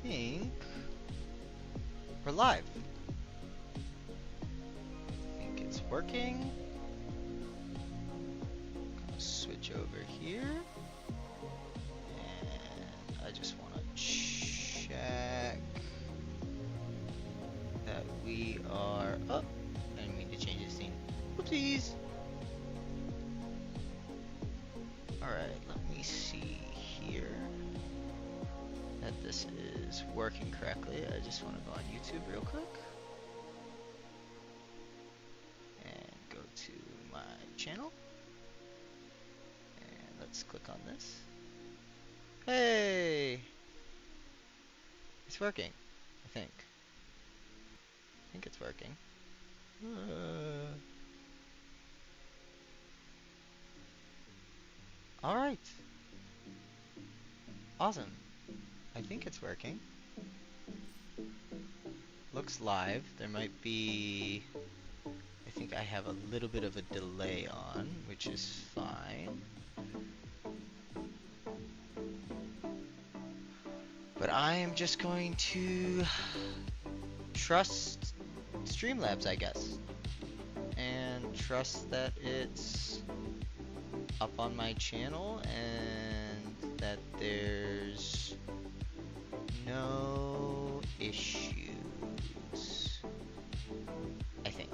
think we're live. I think it's working. Gonna switch over here. And I just want to check that we are up. I didn't mean to change the scene. Oopsies. Alright, let me see here that this is working correctly. I just want to go on YouTube real quick and go to my channel, and let's click on this. Hey, it's working. I think it's working. All right, awesome. I think it's working. Looks live. There might be, I think I have a little bit of a delay on, which is fine. But I am just going to trust Streamlabs, I guess. And trust that it's up on my channel and that there's no issues. I think.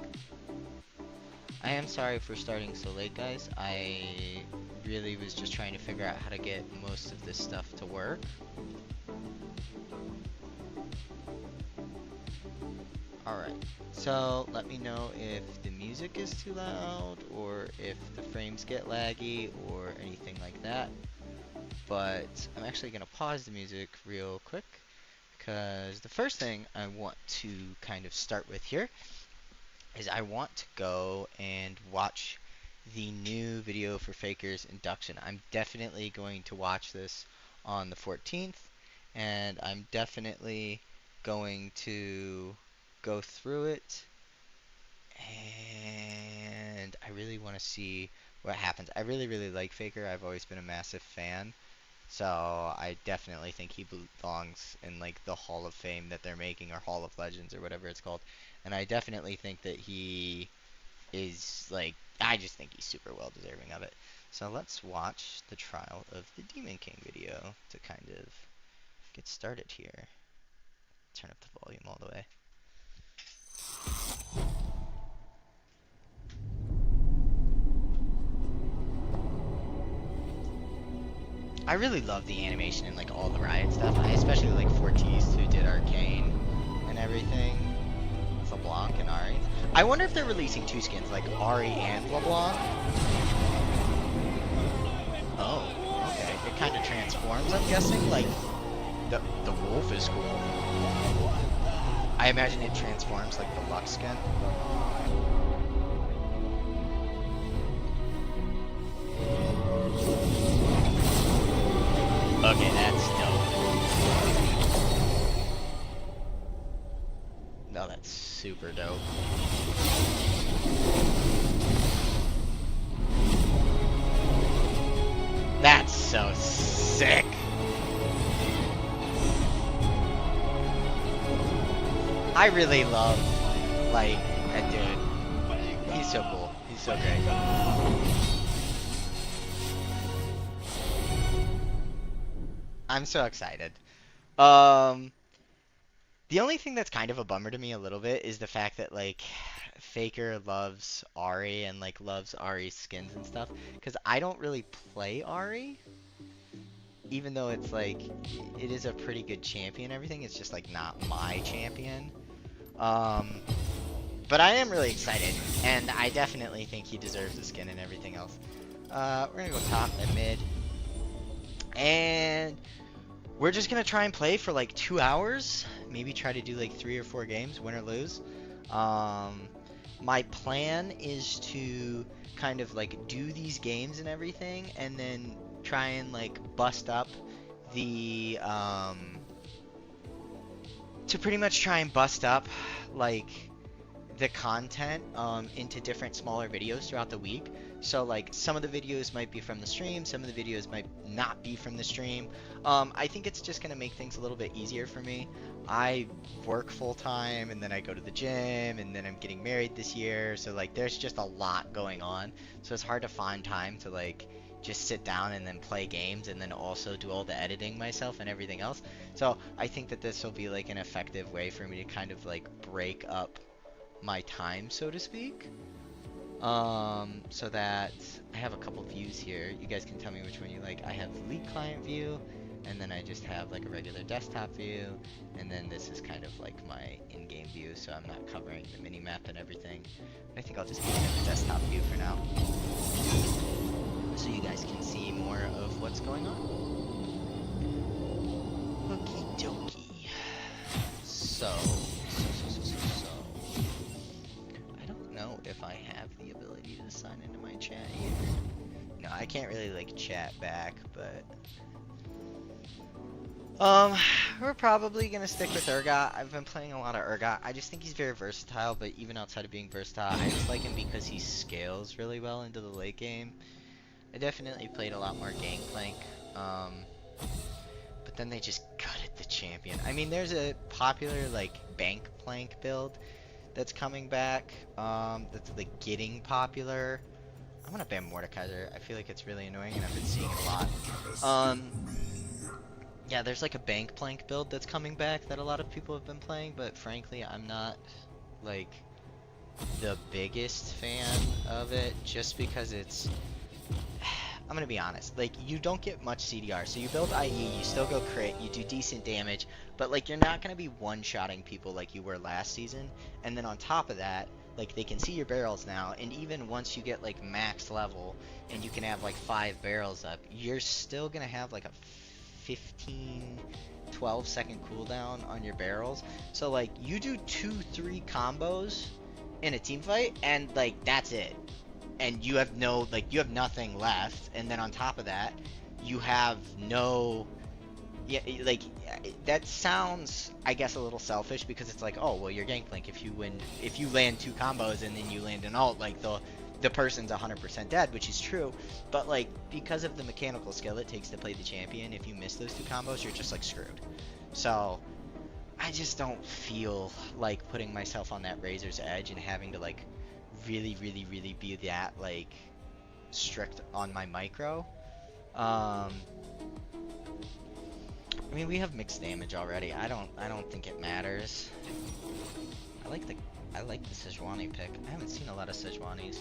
I am sorry for starting so late, guys. I really was just trying to figure out how to get most of this stuff to work. Alright, so let me know if the music is too loud or if the frames get laggy or anything like that. But I'm actually going to pause the music real quick because the first thing I want to kind of start with here is I want to go and watch the new video for Faker's induction. I'm definitely going to watch this on the 14th, and I'm definitely going to go through it, and I really want to see what happens. I really like Faker. I've always been a massive fan, so I definitely think he belongs in like the Hall of Fame that they're making, or Hall of Legends, or whatever it's called. And I definitely think that he is like, I just think he's super well deserving of it. So let's watch the trial of the Demon King video to kind of get started here. Turn up the volume all the way. I really love the animation and like all the Riot stuff. I especially like Fortis, who did Arcane and everything. LeBlanc and Ahri. I wonder if they're releasing two skins, like Ahri and LeBlanc. Oh, okay. It kind of transforms, I'm guessing. Like the wolf is cool. I imagine it transforms like the Lux skin. Okay, that's dope. No, that's super dope. That's so sick. I really love, like, that dude. He's so cool. He's so great. I'm so excited. The only thing that's kind of a bummer to me a little bit is the fact that like Faker loves Ahri and like loves Ahri's skins and stuff, because I don't really play Ahri, even though it's like it is a pretty good champion and everything. It's just like not my champion. But I am really excited, and I definitely think he deserves the skin and everything else. We're gonna go top and mid, and we're just gonna try and play for like 2 hours. Maybe try to do like 3 or 4 games, win or lose. My plan is to kind of like do these games and everything, and then try and like bust up the to pretty much try and bust up like the content into different smaller videos throughout the week. So like some of the videos might be from the stream, some of the videos might not be from the stream. I think it's just gonna make things a little bit easier for me. I work full time and then I go to the gym and then I'm getting married this year. So like there's just a lot going on. So it's hard to find time to like just sit down and then play games and then also do all the editing myself and everything else. So I think that this will be like an effective way for me to kind of like break up my time, so to speak. So that I have a couple views here. You guys can tell me which one you like. I have League client view, and then I just have like a regular desktop view, and then this is kind of like my in-game view, so I'm not covering the mini-map and everything. I think I'll just keep it in the desktop view for now, so you guys can see more of what's going on. Okie dokie. So, I don't know if I have the ability to sign into my chat either. No, I can't really like chat back, but we're probably gonna stick with Urgot. I've been playing a lot of Urgot. I just think he's very versatile, but even outside of being versatile, I just like him because he scales really well into the late game. I definitely played a lot more Gangplank, but then they just gutted the champion. I mean, there's a popular like Bankplank build that's coming back, that's like getting popular. I'm gonna ban Mordekaiser. I feel like it's really annoying and I've been seeing it a lot. Yeah, there's like a Bankplank build that's coming back that a lot of people have been playing, but frankly, I'm not like the biggest fan of it just because it's I'm gonna be honest, like you don't get much CDR, so you build IE, you still go crit, you do decent damage, but like you're not gonna be one-shotting people like you were last season, and then on top of that, like they can see your barrels now, and even once you get like max level, and you can have like 5 barrels up, you're still gonna have like a 15, 12 second cooldown on your barrels, so like you do 2-3 combos in a team fight, and like that's it. And you have no, like, you have nothing left, and then on top of that, you have no, yeah, like, that sounds, I guess, a little selfish, because it's like, oh, well, you're Gangplank, if you land 2 combos, and then you land an ult, like, the person's 100% dead, which is true, but, like, because of the mechanical skill it takes to play the champion, if you miss those 2 combos, you're just, like, screwed. So, I just don't feel like putting myself on that razor's edge and having to, like, really be that like strict on my micro. I mean, we have mixed damage already. I don't think it matters. I like the Sejuani pick. I haven't seen a lot of Sejuanis.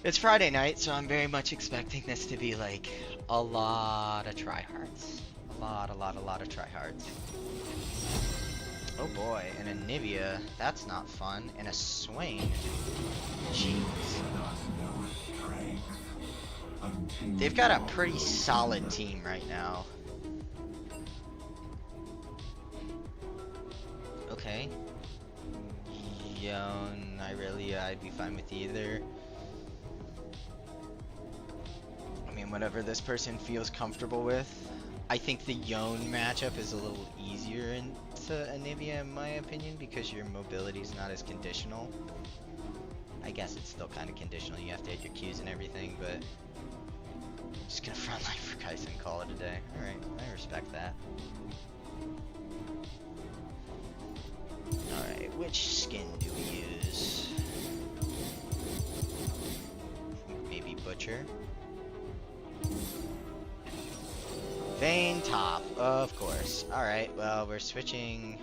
It's Friday night, so I'm very much expecting this to be like a lot of tryhards. A lot of tryhards. Oh boy, and a Nivea, that's not fun. And a Swain. Jeez. They've got a pretty solid team right now. Okay. Yone, Irelia, I'd be fine with either. I mean, whatever this person feels comfortable with. I think the Yone matchup is a little easier into Anivia in my opinion because your mobility is not as conditional. I guess it's still kind of conditional, you have to hit your Qs and everything, but I'm just gonna frontline for Kai'Sa and call it a day. Alright, I respect that. Alright, which skin do we use? Maybe Butcher? Vayne top, of course. Alright, well, we're switching.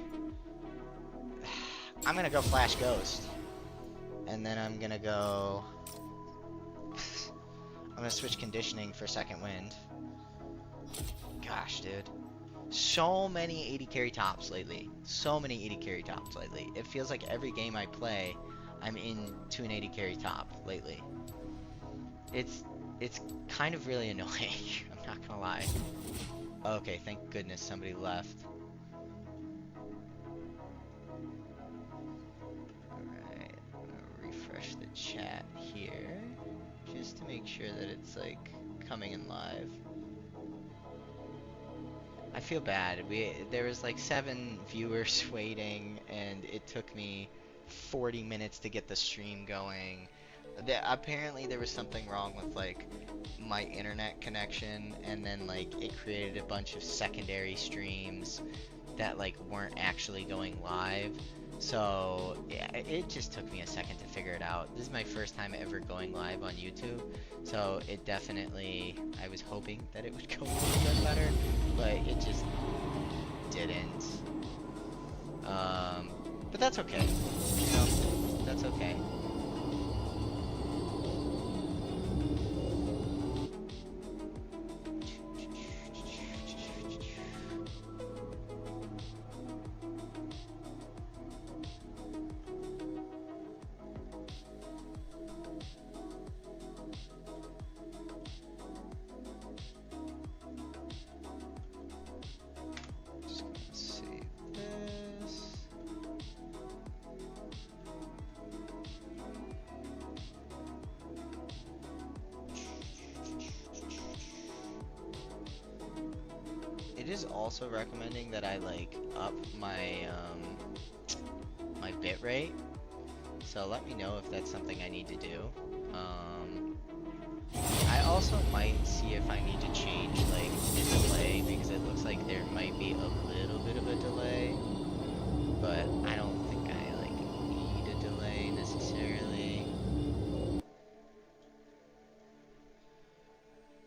I'm gonna go Flash Ghost. And then I'm gonna go. I'm gonna switch conditioning for Second Wind. Gosh, dude. So many 80 carry tops lately. So many 80 carry tops lately. It feels like every game I play, I'm into an 80 carry top lately. It's kind of really annoying. I'm not gonna lie. Okay, thank goodness somebody left. Alright, I'm gonna refresh the chat here, just to make sure that it's like coming in live. I feel bad, there was like 7 viewers waiting, and it took me 40 minutes to get the stream going. Apparently there was something wrong with like my internet connection, and then like it created a bunch of secondary streams that like weren't actually going live. So yeah, it just took me a second to figure it out. This is my first time ever going live on YouTube, so it definitely, I was hoping that it would go a little bit better, but it just didn't. But that's okay. You know, that's okay. Just gonna save this. It is also recommending that I like up my bitrate. So let me know if that's something I need to do. I also might see if I need to change like the delay, because it looks like there might be a little bit of a delay, but I don't think I like need a delay necessarily.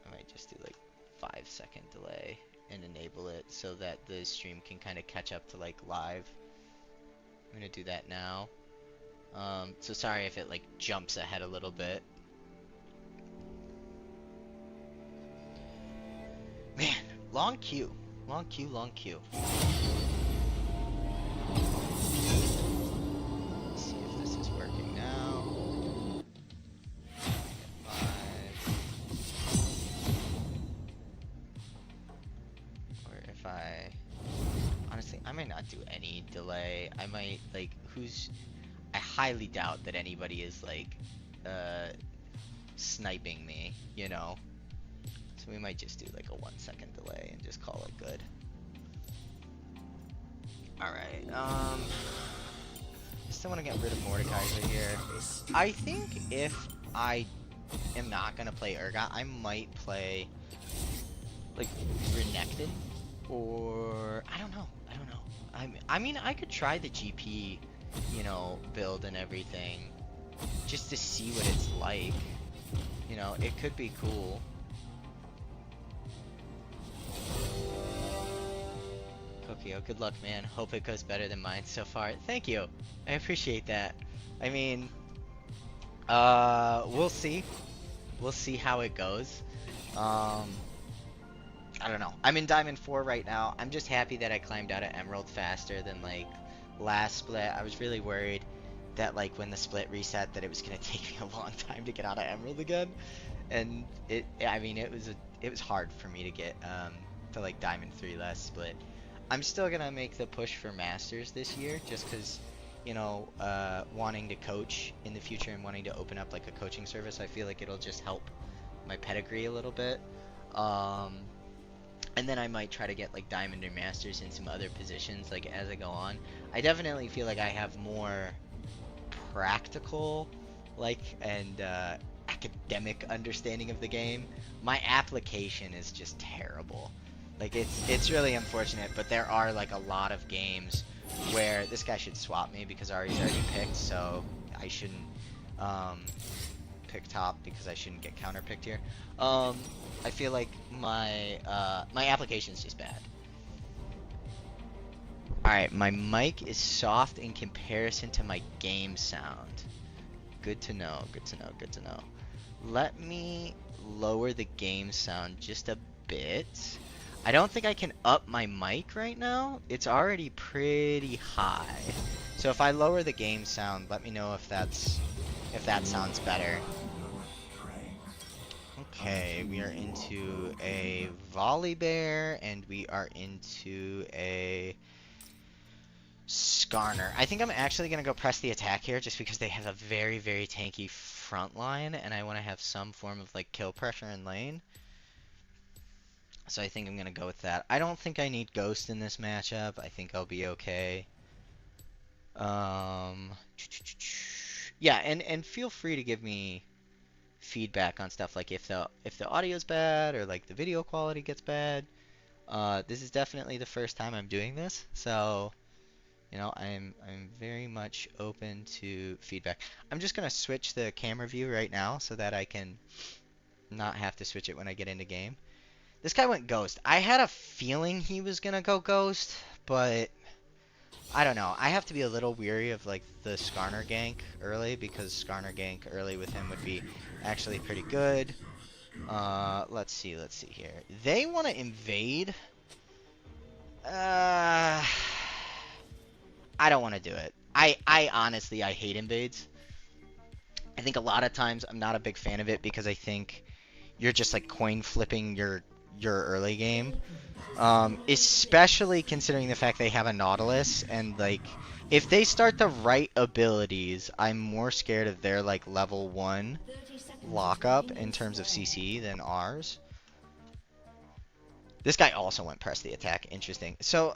I might just do like 5-second delay and enable it so that the stream can kind of catch up to like live. I'm gonna do that now. So sorry if it like jumps ahead a little bit. Man, long queue. Long queue, long queue. Let's see if this is working now. Five. Or if I... Honestly, I might not do any delay. I might, like, I highly doubt that anybody is, like, sniping me, you know? So we might just do, like, a 1-second delay and just call it good. Alright, still want to get rid of Mordekaiser here. I think if I am not gonna play Urgot, I might play, like, Renekton, or I don't know. I mean, I could try the GP, you know, build and everything, just to see what it's like. You know, it could be cool. Kokio, good luck, man. Hope it goes better than mine so far. Thank you. I appreciate that. I mean, we'll see. We'll see how it goes. I don't know. I'm in Diamond 4 right now. I'm just happy that I climbed out of Emerald faster than, like, last split. I was really worried that, like, when the split reset that it was gonna take me a long time to get out of Emerald again. And I mean, it was hard for me to get, to, like, Diamond 3 last split. I'm still gonna make the push for Masters this year, just because, you know, wanting to coach in the future and wanting to open up, like, a coaching service, I feel like it'll just help my pedigree a little bit. And then I might try to get like Diamond or Masters in some other positions like as I go on. I definitely feel like I have more practical like and academic understanding of the game. My application is just terrible. Like it's really unfortunate, but there are like a lot of games where this guy should swap me because Ari's already picked, so I shouldn't pick top because I shouldn't get counter picked here. I feel like my application is just bad. Alright, my mic is soft in comparison to my game sound. Good to know, good to know, good to know. Let me lower the game sound just a bit. I don't think I can up my mic right now. It's already pretty high. So if I lower the game sound, let me know if that sounds better. Okay, we are into a Volibear, and we are into a Skarner. I think I'm actually going to go press the attack here, just because they have a very, very tanky front line, and I want to have some form of, like, kill pressure in lane. So I think I'm going to go with that. I don't think I need Ghost in this matchup. I think I'll be okay. Um, yeah, and feel free to give me feedback on stuff like if the audio's bad or like the video quality gets bad. This is definitely the first time I'm doing this, so I'm very much open to feedback. I'm just gonna switch the camera view right now so that I can not have to switch it when I get into game. This guy went ghost. I had a feeling he was gonna go ghost, but I don't know. I have to be a little weary of like the Skarner gank early because Skarner gank early with him would be actually pretty good. Let's see here. They want to invade. Uh, I don't want to do it. I honestly, I hate invades. I think a lot of times I'm not a big fan of it because I think you're just like coin flipping your early game. Especially considering the fact they have a Nautilus and like if they start the right abilities, I'm more scared of their like level 1 lockup in terms of CC than ours. This guy also went press the attack. Interesting. So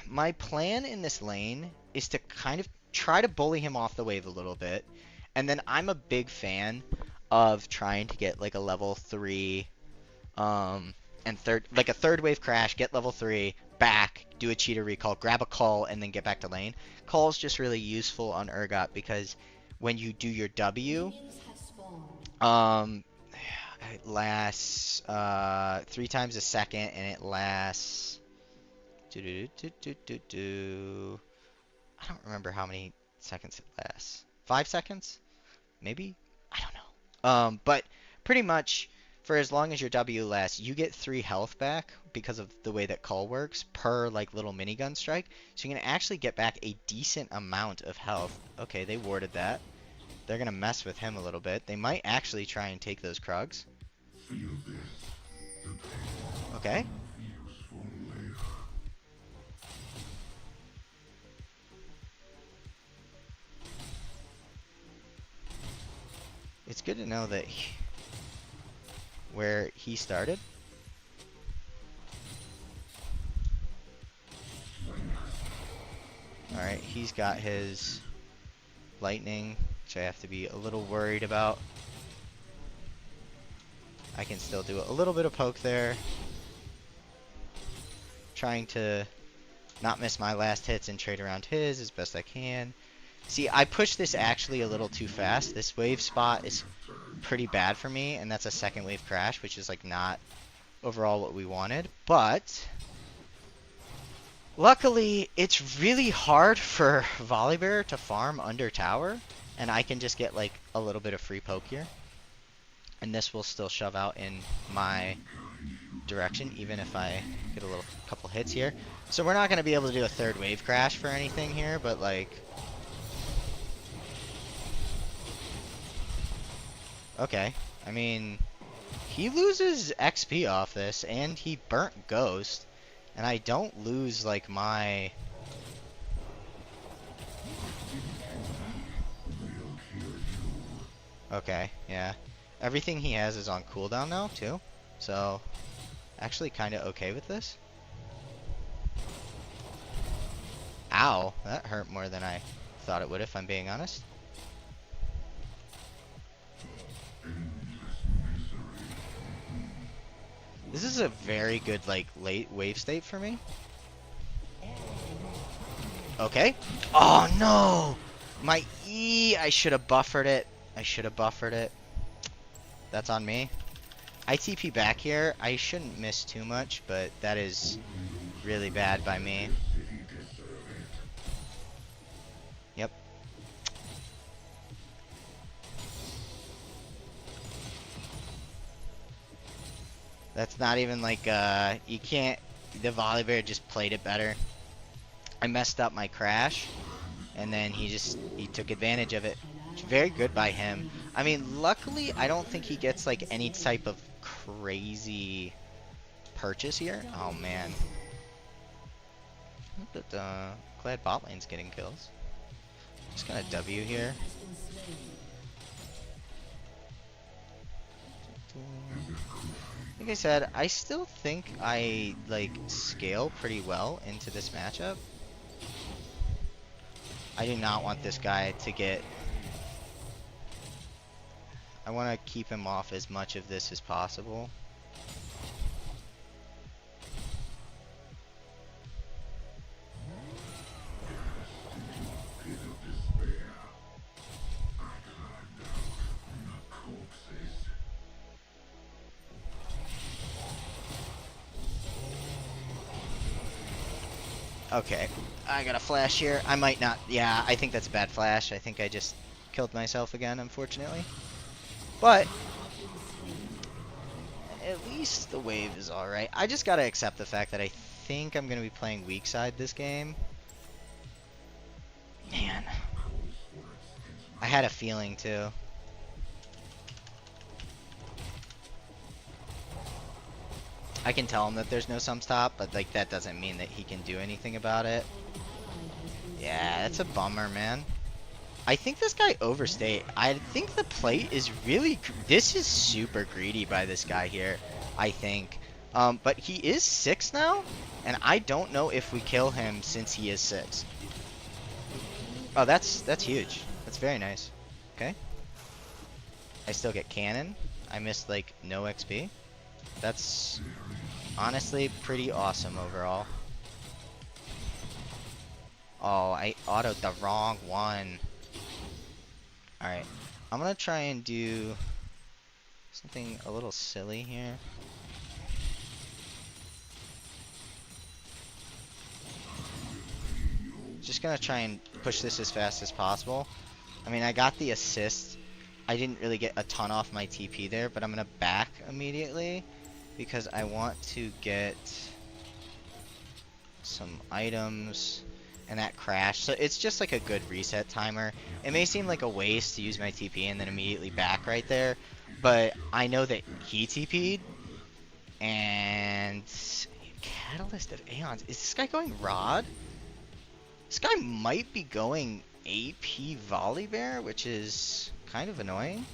my plan in this lane is to kind of try to bully him off the wave a little bit. And then I'm a big fan of trying to get like a level 3 and a third wave crash, get level 3, back, do a cheater recall, grab a call, and then get back to lane. Call's just really useful on Urgot because when you do your W, it lasts 3 times a second, and it lasts. I don't remember how many seconds it lasts. 5 seconds, maybe. I don't know. But pretty much for as long as your W lasts, you get 3 health back because of the way that call works per like little minigun strike. So you can actually get back a decent amount of health. Okay, they warded that. They're gonna mess with him a little bit. They might actually try and take those Krugs. Okay. It's good to know that where he started. Alright, he's got his lightning, which I have to be a little worried about. I can still do a little bit of poke there. Trying to not miss my last hits and trade around his as best I can. See, I pushed this actually a little too fast. This wave spot is pretty bad for me, and that's a second wave crash, which is like not overall what we wanted. But luckily, it's really hard for Volibear to farm under tower, and I can just get like a little bit of free poke here. And this will still shove out in my direction, even if I get a couple hits here. So we're not going to be able to do a third wave crash for anything here, but like... Okay, I mean, he loses XP off this, and he burnt Ghost, and I don't lose like my... Okay, yeah. Everything he has is on cooldown now, too. So, actually kind of okay with this. Ow, that hurt more than I thought it would, if I'm being honest. This is a very good, like, late wave state for me. Okay. Oh, no! My E, I should have buffered it. That's on me. I TP back here. I shouldn't miss too much, but that is really bad by me. Yep. That's not even like, you can't... The Volibear just played it better. I messed up my crash, and then he took advantage of it. Very good by him. I mean, luckily, I don't think he gets like any type of crazy purchase here. Oh man. But glad bot lane's getting kills. Just gonna W here. Like I said, I still think I like scale pretty well into this matchup. I do not want this guy to get... I want to keep him off as much of this as possible. Okay, I got a flash here. I might not... Yeah, I think that's a bad flash. I think I just killed myself again, unfortunately. But at least the wave is alright. I just gotta accept the fact that I think I'm gonna be playing weak side this game. Man. I had a feeling too. I can tell him that there's no sum stop, but like that doesn't mean that he can do anything about it. Yeah, that's a bummer, man. I think this guy overstayed. I think the plate is really... This is super greedy by this guy here, I think. But he is 6 now, and I don't know if we kill him since he is 6. Oh, that's huge. That's very nice. Okay. I still get cannon. I missed, like, no XP. That's honestly pretty awesome overall. Oh, I autoed the wrong one. Alright, I'm gonna try and do something a little silly here. Just gonna try and push this as fast as possible. I mean, I got the assist. I didn't really get a ton off my TP there, but I'm gonna back immediately because I want to get some items. And that crashed. So it's just like a good reset timer. It may seem like a waste to use my TP and then immediately back right there, but I know that he TP'd. And Catalyst of Aeons. Is this guy going Rod? This guy might be going AP Volibear, which is kind of annoying.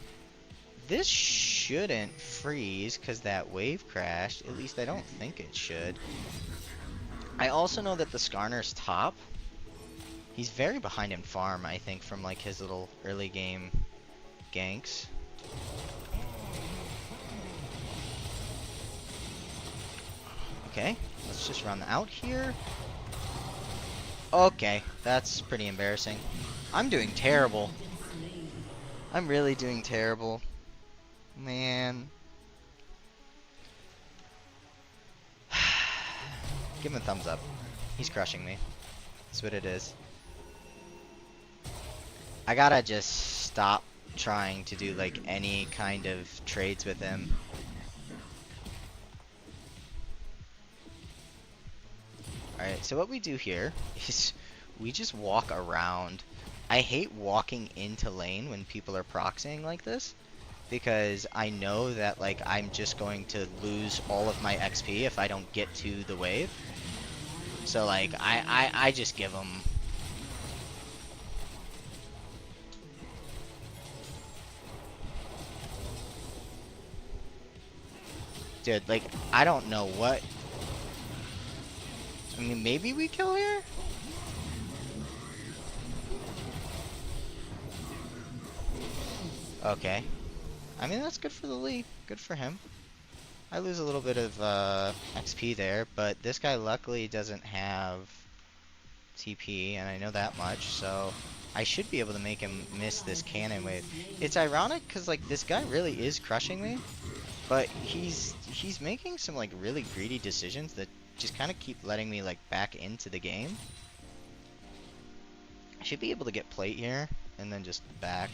This shouldn't freeze because that wave crashed. At least I don't think it should. I also know that the Skarner's top. He's very behind in farm, I think, from like his little early game ganks. Okay, let's just run out here. Okay, that's pretty embarrassing. I'm doing terrible. I'm really doing terrible. Man. Give him a thumbs up. He's crushing me. That's what it is. I gotta just stop trying to do like any kind of trades with him. Alright, so what we do here is we just walk around. I hate walking into lane when people are proxying like this, because I know that like I'm just going to lose all of my XP if I don't get to the wave. So like I just give them... Dude, like, I don't know what... I mean, maybe we kill here? Okay. I mean, that's good for the league. Good for him. I lose a little bit of XP there, but this guy luckily doesn't have TP, and I know that much, so I should be able to make him miss this cannon wave. It's ironic, because, like, this guy really is crushing me. But he's making some like really greedy decisions that just kind of keep letting me like back into the game. I should be able to get plate here and then just back.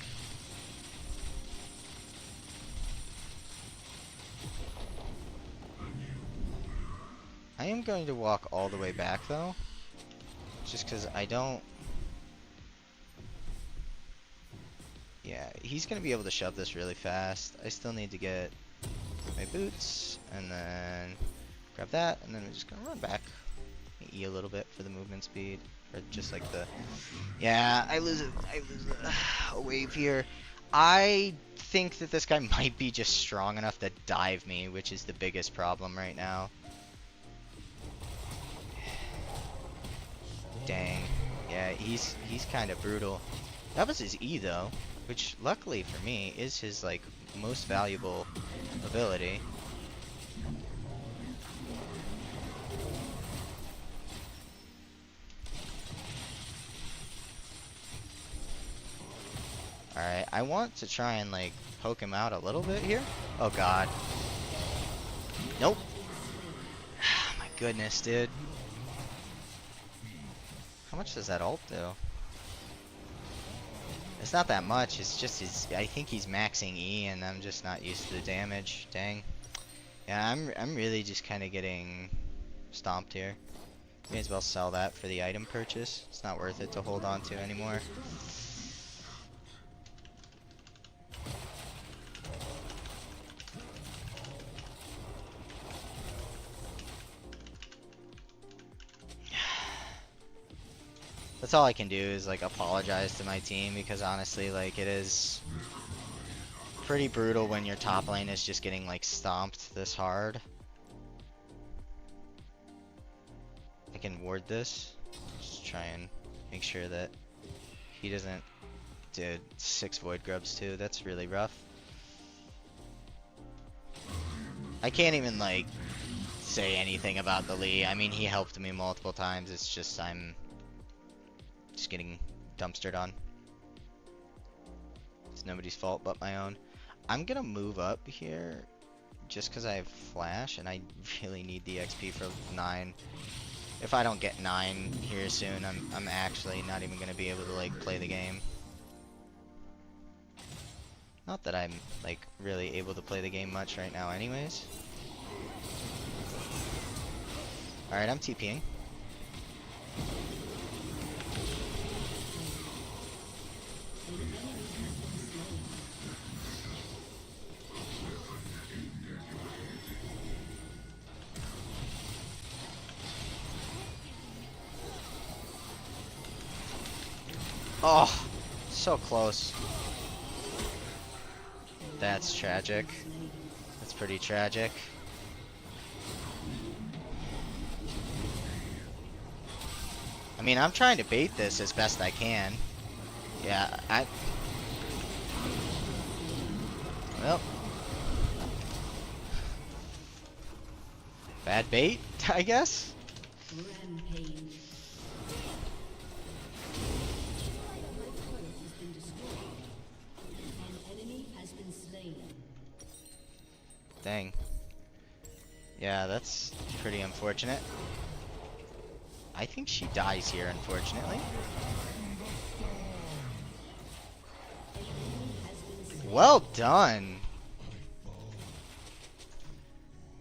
I am going to walk all the way back though, just because I don't... Yeah, he's going to be able to shove this really fast. I still need to get my boots, and then grab that, and then we're just gonna run back. E a little bit for the movement speed, or just like the... Yeah, I lose a wave here. I think that this guy might be just strong enough to dive me, which is the biggest problem right now. Dang. Yeah, he's kind of brutal. That was his E though, which luckily for me is his like most valuable ability. Alright, I want to try and like poke him out a little bit here. Oh god. Nope. My goodness, dude. How much does that ult do? It's not that much, it's just his, I think he's maxing E and I'm just not used to the damage. Dang. Yeah, I'm really just kind of getting stomped here. May as well sell that for the item purchase. It's not worth it to hold on to anymore. That's all I can do is like apologize to my team because honestly like it is pretty brutal when your top lane is just getting like stomped this hard. I can ward this. Just try and make sure that he doesn't. Dude, 6 void grubs too. That's really rough. I can't even like say anything about the Lee. I mean, he helped me multiple times. It's just I'm just getting dumpstered on. It's nobody's fault but my own. I'm gonna move up here just because I have flash and I really need the XP for 9. If I don't get 9 here soon, I'm actually not even gonna be able to like play the game. Not that I'm like really able to play the game much right now anyways. Alright, I'm TPing. Oh, so close. That's tragic. That's pretty tragic. I mean, I'm trying to bait this as best I can. Yeah, well. Bad bait, I guess? Rampage. An enemy has been slain. Dang. Yeah, that's pretty unfortunate. I think she dies here, unfortunately. Well done!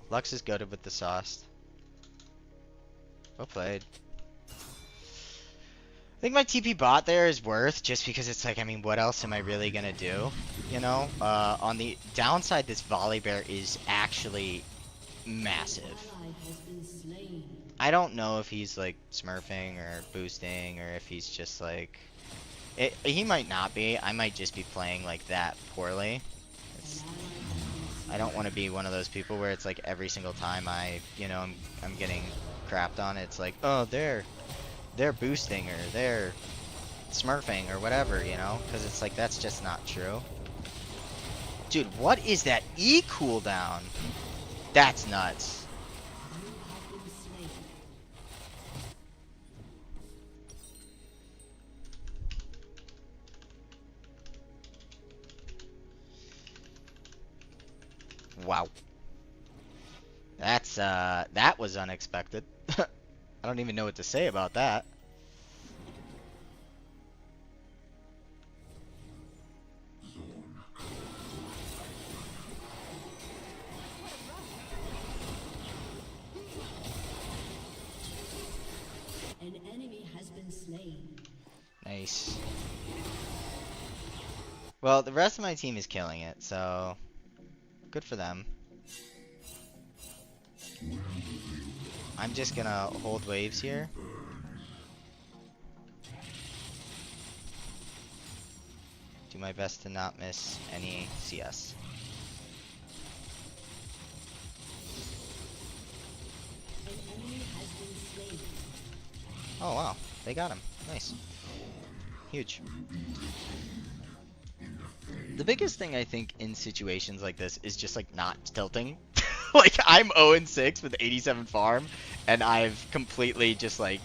Lux is goated with the sauce. Well played. I think my TP bot there is worth just because it's like, I mean, what else am I really gonna do? You know? On the downside, this Volibear is actually massive. I don't know if he's like smurfing or boosting or if he's just like... he might not be. I might just be playing like that poorly. I don't want to be one of those people where it's like every single time I'm getting crapped on, it's like, oh, they're boosting or they're smurfing or whatever, you know? Because it's like, that's just not true. Dude, what is that E cooldown? That's nuts. Wow. That's, that was unexpected. I don't even know what to say about that. An enemy has been slain. Nice. Well, the rest of my team is killing it, so good for them. I'm just gonna hold waves here. Do my best to not miss any CS. An enemy has been slain. Oh wow, they got him. Nice. Nice. Huge. The biggest thing I think in situations like this is just like not tilting. Like I'm 0-6 with 87 farm, and I've completely just like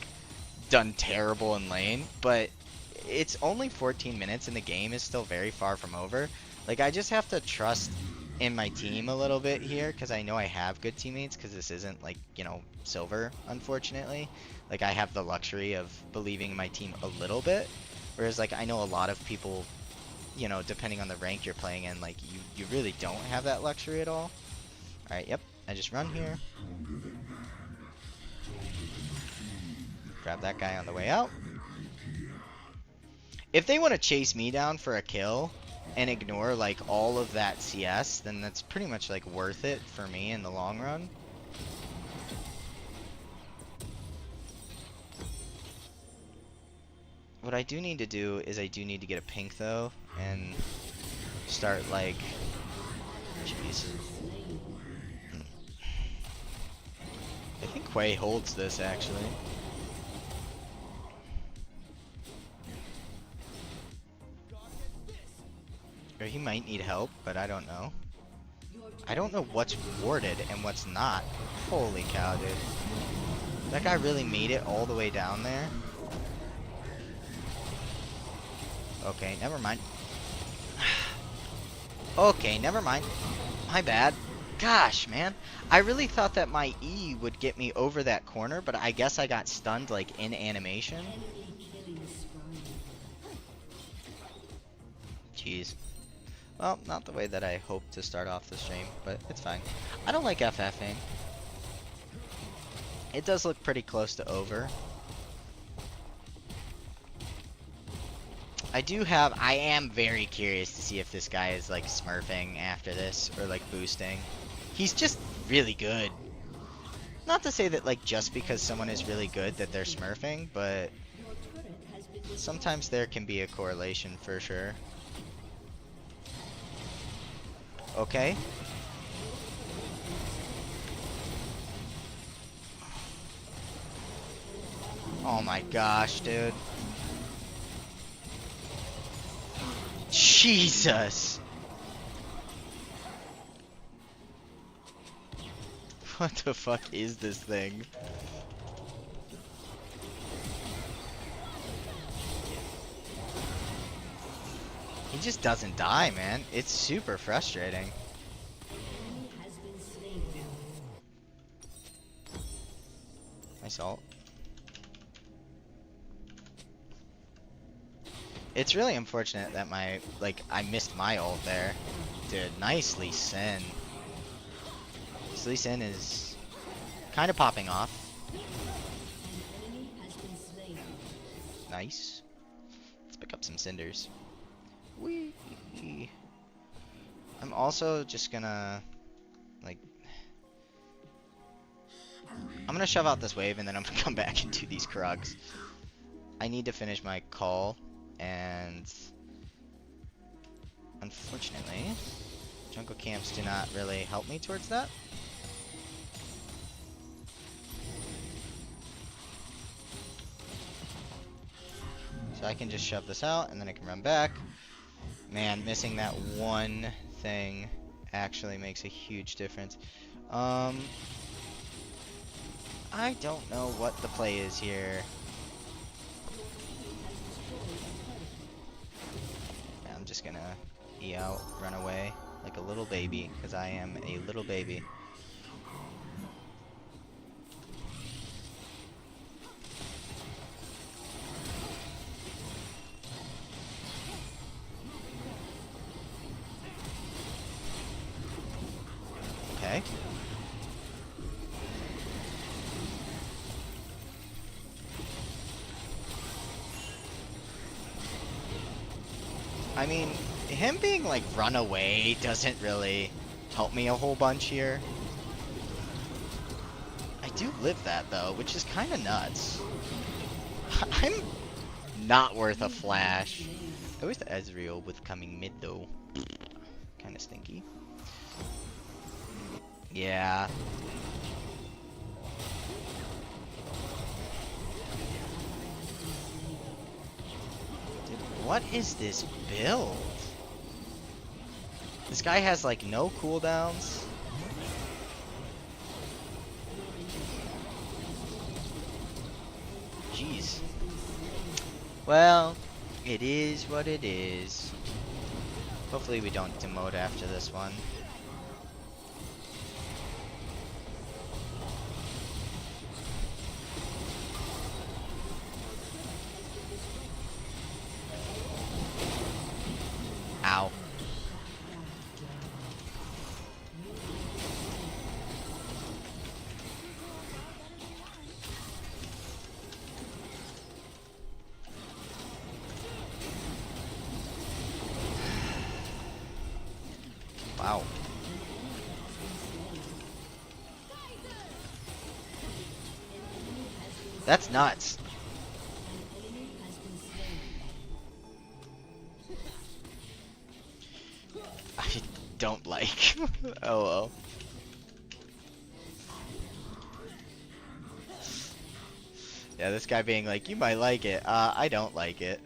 done terrible in lane, but it's only 14 minutes and the game is still very far from over. Like I just have to trust in my team a little bit here because I know I have good teammates because this isn't like, you know, silver, unfortunately. Like I have the luxury of believing in my team a little bit, whereas like I know a lot of people, you know, depending on the rank you're playing in, like you really don't have that luxury at all. Alright, yep, I just run here. Grab that guy on the way out. If they want to chase me down for a kill and ignore like all of that CS, then that's pretty much like worth it for me in the long run. What I do need to do is I do need to get a pink though and start like, jeez. I think Quay holds this actually. Or he might need help, but I don't know. I don't know what's warded and what's not. Holy cow, dude. That guy really made it all the way down there. Okay, never mind. Okay, never mind. My bad. Gosh, man. I really thought that my E would get me over that corner, but I guess I got stunned like in animation. Jeez. Well, not the way that I hoped to start off the stream, but it's fine. I don't like FFing. It does look pretty close to over. I am very curious to see if this guy is like smurfing after this or like boosting. He's just really good. Not to say that like just because someone is really good that they're smurfing, but sometimes there can be a correlation for sure. Okay. Oh my gosh, dude. Jesus. What the fuck is this thing? He just doesn't die, man. It's super frustrating. Nice ult. It's really unfortunate that I missed my ult there. Dude, nice Lee Sin. This Lee Sin is kind of popping off. Nice. Let's pick up some cinders. Whee! I'm also just gonna, like... I'm gonna shove out this wave and then I'm gonna come back and do these Krugs. I need to finish my call, and... unfortunately, jungle camps do not really help me towards that. So I can just shove this out and then I can run back. Man, missing that one thing actually makes a huge difference. I don't know what the play is here. I'm just gonna E out, run away like a little baby, because I am a little baby. Okay. I mean, him being like run away doesn't really help me a whole bunch here. I do live that though, which is kind of nuts. I'm not worth a flash. I wish the Ezreal with coming mid though. Kind of stinky. Yeah. What is this build? This guy has like no cooldowns. Jeez. Well, it is what it is. Hopefully we don't demote after this one. Ow. Wow. That's nuts. I don't like. Oh well. Yeah, this guy being like, you might like it. I don't like it.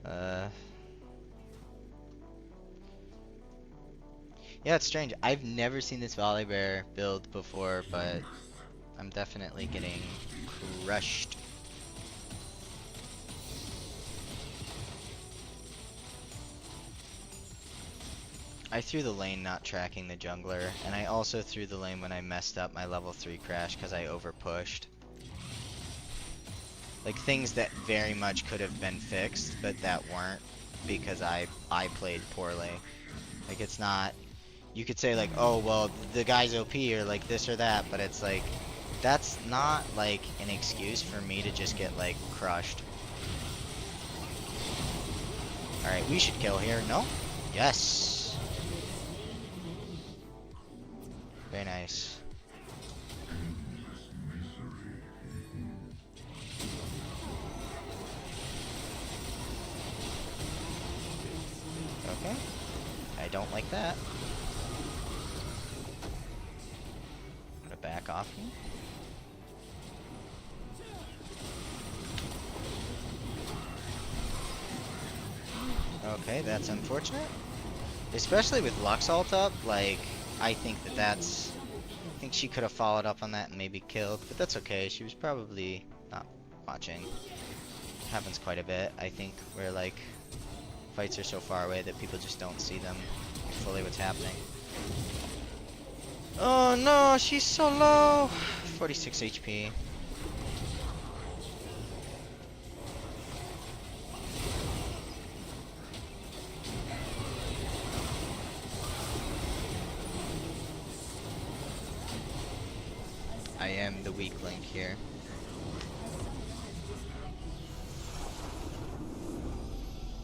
Uh. Yeah, it's strange. I've never seen this Volibear build before, but I'm definitely getting crushed. I threw the lane not tracking the jungler, and I also threw the lane when I messed up my level 3 crash because I overpushed. Like things that very much could have been fixed, but that weren't because I played poorly. Like it's not, you could say like, oh well the guy's OP or like this or that, but it's like that's not like an excuse for me to just get like crushed. Alright, we should kill here. No? Yes. Very nice. Okay. I don't like that. I'm gonna back off you. Okay, that's unfortunate. Especially with Lux ult up, like, I think that's... I think she could have followed up on that and maybe killed, but that's okay. She was probably not watching. Happens quite a bit, I think, where, like, fights are so far away that people just don't see them fully what's happening. Oh no, she's so low! 46 HP. I am the weak link here.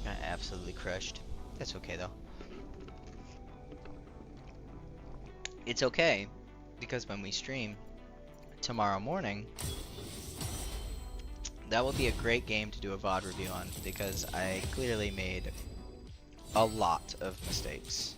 Got absolutely crushed. That's okay though. It's okay, because when we stream tomorrow morning, that will be a great game to do a VOD review on, because I clearly made a lot of mistakes.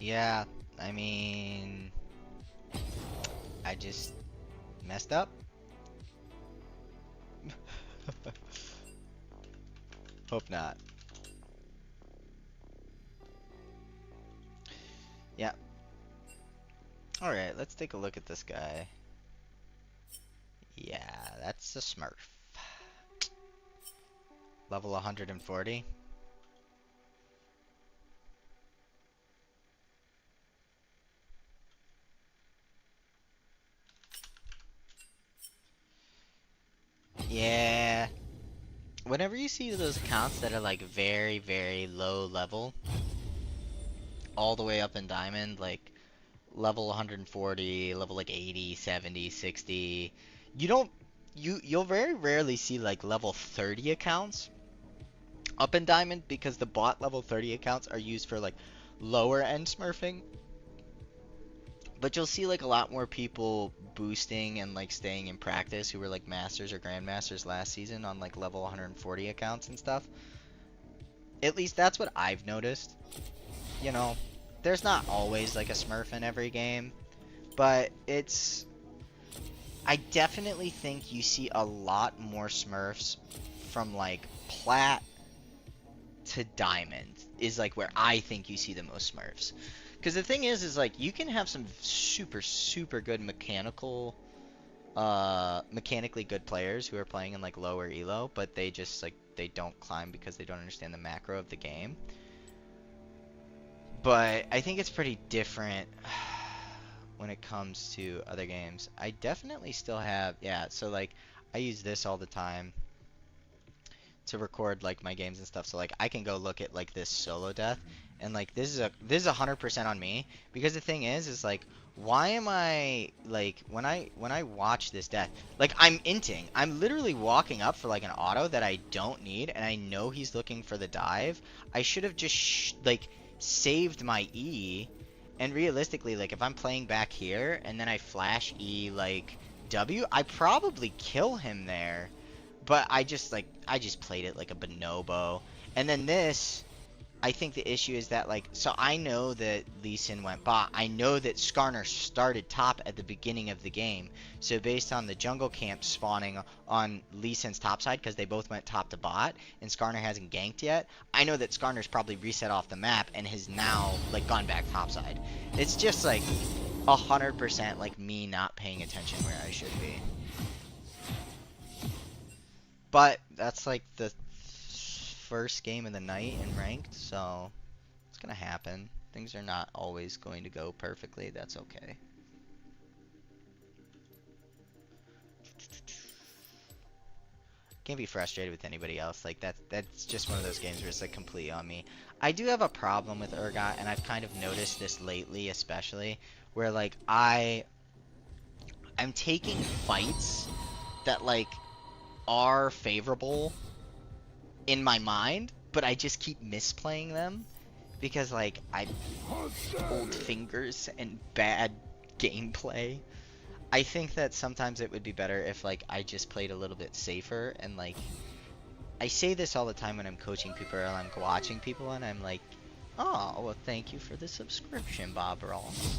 Yeah, I mean, I just messed up. Hope not. Yeah. Alright, let's take a look at this guy. Yeah, that's a Smurf. Level 140. Yeah. Whenever you see those accounts that are like very, very low level, all the way up in Diamond, like level 140, level like 80, 70, 60, you'll very rarely see like level 30 accounts up in Diamond because the bot level 30 accounts are used for like lower end smurfing. But you'll see like a lot more people boosting and like staying in practice who were like masters or grandmasters last season on like level 140 accounts and stuff. At least that's what I've noticed. You know, there's not always like a smurf in every game, but I definitely think you see a lot more smurfs from like plat to diamond is like where I think you see the most smurfs. Because the thing is like you can have some super super good mechanically good players who are playing in like lower elo, but they just like they don't climb because they don't understand the macro of the game. But I think it's pretty different when it comes to other games. I definitely still have, yeah, so like I use this all the time to record like my games and stuff. So like I can go look at like this solo death and like this is 100% on me, because the thing is like why am I like when I watch this death, like I'm inting, I'm literally walking up for like an auto that I don't need and I know he's looking for the dive. I should have just like saved my E, and realistically like if I'm playing back here and then I flash E like W, I probably kill him there. But I just played it like a bonobo. And then this, I think the issue is that like, so I know that Lee Sin went bot. I know that Skarner started top at the beginning of the game. So based on the jungle camp spawning on Lee Sin's top side, because they both went top to bot, and Skarner hasn't ganked yet, I know that Skarner's probably reset off the map and has now like gone back top side. It's just like 100% like me not paying attention where I should be. But that's like the first game of the night in ranked, so it's gonna happen. Things are not always going to go perfectly. That's okay. Can't be frustrated with anybody else. Like that's just one of those games where it's like completely on me. I do have a problem with Urgot, and I've kind of noticed this lately, especially where like I'm taking fights that like are favorable in my mind, but I just keep misplaying them because like I old fingers and bad gameplay. I think that sometimes it would be better if like I just played a little bit safer, and like I say this all the time when I'm coaching people or I'm watching people and I'm like, oh well, thank you for the subscription, Bob Ross.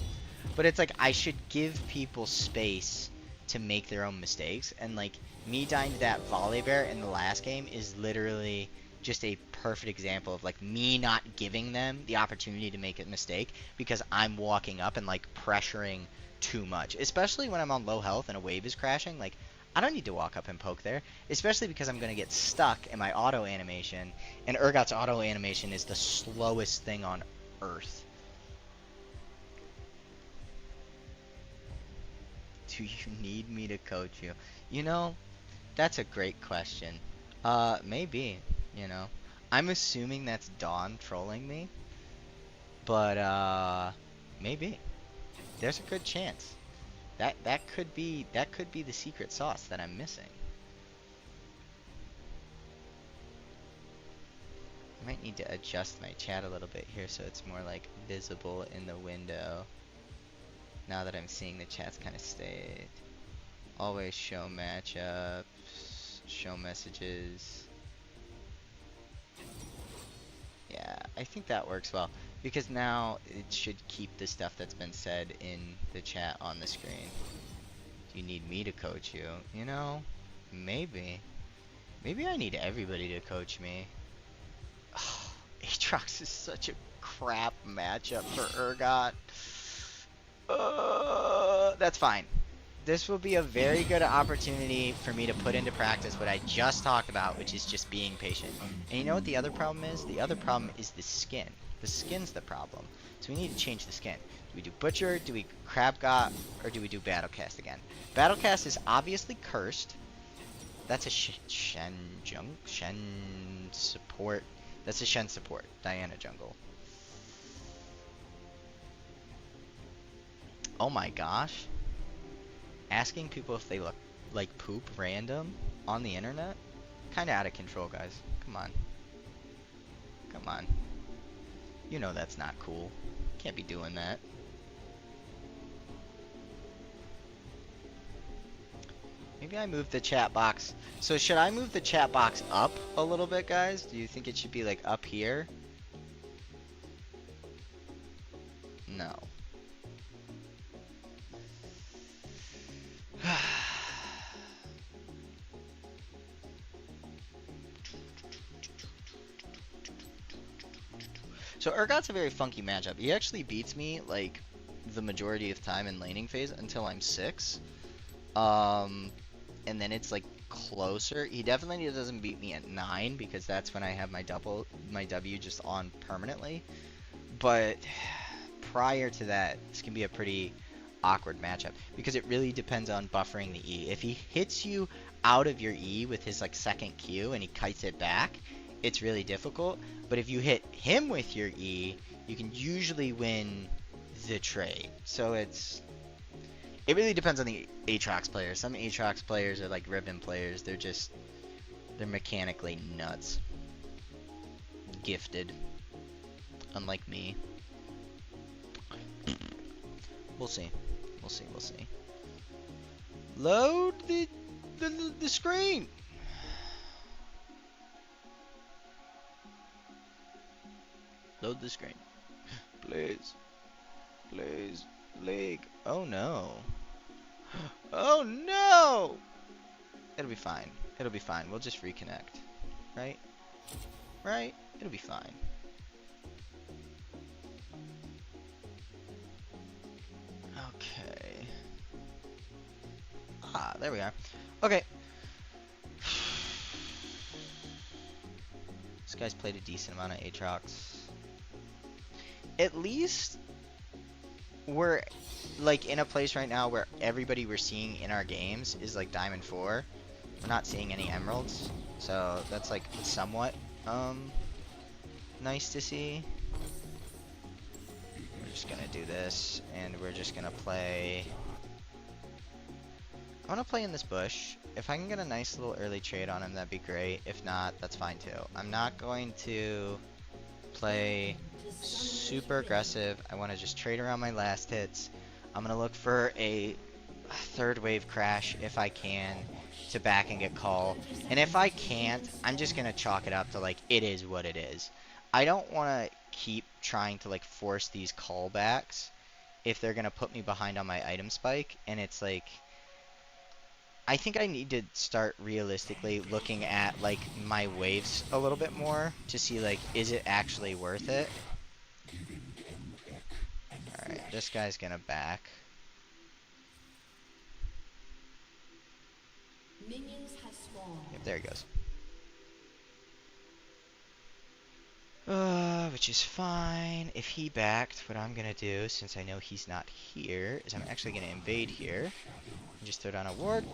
But it's like I should give people space to make their own mistakes, and like me dying to that volley bear in the last game is literally just a perfect example of like me not giving them the opportunity to make a mistake because I'm walking up and like pressuring too much, especially when I'm on low health and a wave is crashing. Like I don't need to walk up and poke there, especially because I'm going to get stuck in my auto animation, and Urgot's auto animation is the slowest thing on earth. Do you need me to coach you? You know, that's a great question. Maybe, you know. I'm assuming that's Dawn trolling me, but maybe. There's a good chance. That could be the secret sauce that I'm missing. I might need to adjust my chat a little bit here so it's more like visible in the window. Now that I'm seeing the chat's kind of stayed. Always show matchups, show messages. Yeah, I think that works well, because now it should keep the stuff that's been said in the chat on the screen. Do you need me to coach you? You know, maybe. Maybe I need everybody to coach me. Oh, Aatrox is such a crap matchup for Urgot. That's fine. This will be a very good opportunity for me to put into practice what I just talked about, which is just being patient. And you know what the other problem is? The other problem is the skin. The skin's the problem. So we need to change the skin. Do we do Butcher, do we Crabgot, or do we do Battlecast again? Battlecast is obviously cursed. That's a Shen support. That's a Shen support. Diana jungle. Oh my gosh. Asking people if they look like poop random on the internet? Kinda out of control, guys. Come on. Come on. You know that's not cool. Can't be doing that. Maybe I move the chat box. So should I move the chat box up a little bit, guys? Do you think it should be like up here? No. So Urgot's a very funky matchup. He actually beats me like the majority of the time in laning phase until I'm 6. And then it's like closer. He definitely doesn't beat me at 9 because that's when I have my W just on permanently. But prior to that, this can be a pretty awkward matchup because it really depends on buffering the E. If he hits you out of your E with his like second Q and he kites it back, it's really difficult. But if you hit him with your E, you can usually win the trade. So it really depends on the Aatrox players. Some Aatrox players are like Riven players. They're mechanically nuts. Gifted. Unlike me. We'll see. We'll see. We'll see. Load the screen. Load the screen. Please. Please. League. Oh no. Oh no! It'll be fine. It'll be fine. We'll just reconnect. Right? Right? It'll be fine. Okay. Ah, there we are. Okay. This guy's played a decent amount of Aatrox. At least we're like in a place right now where everybody we're seeing in our games is like Diamond 4. We're not seeing any Emeralds, so that's like somewhat nice to see. We're just gonna do this, and we're just gonna play. I wanna play in this bush. If I can get a nice little early trade on him, that'd be great. If not, that's fine too. I'm not going to play super aggressive. I want to just trade around my last hits. I'm going to look for a third wave crash if I can to back and get call. And if I can't, I'm just going to chalk it up to like, it is what it is. I don't want to keep trying to like force these callbacks if they're going to put me behind on my item spike. And it's like, I think I need to start realistically looking at like my waves a little bit more to see like, is it actually worth it? Alright, this guy's gonna back. Minions have spawned. Yep, there he goes. Which is fine. If he backed, what I'm gonna do, since I know he's not here, is I'm actually gonna invade here. And just throw down a ward.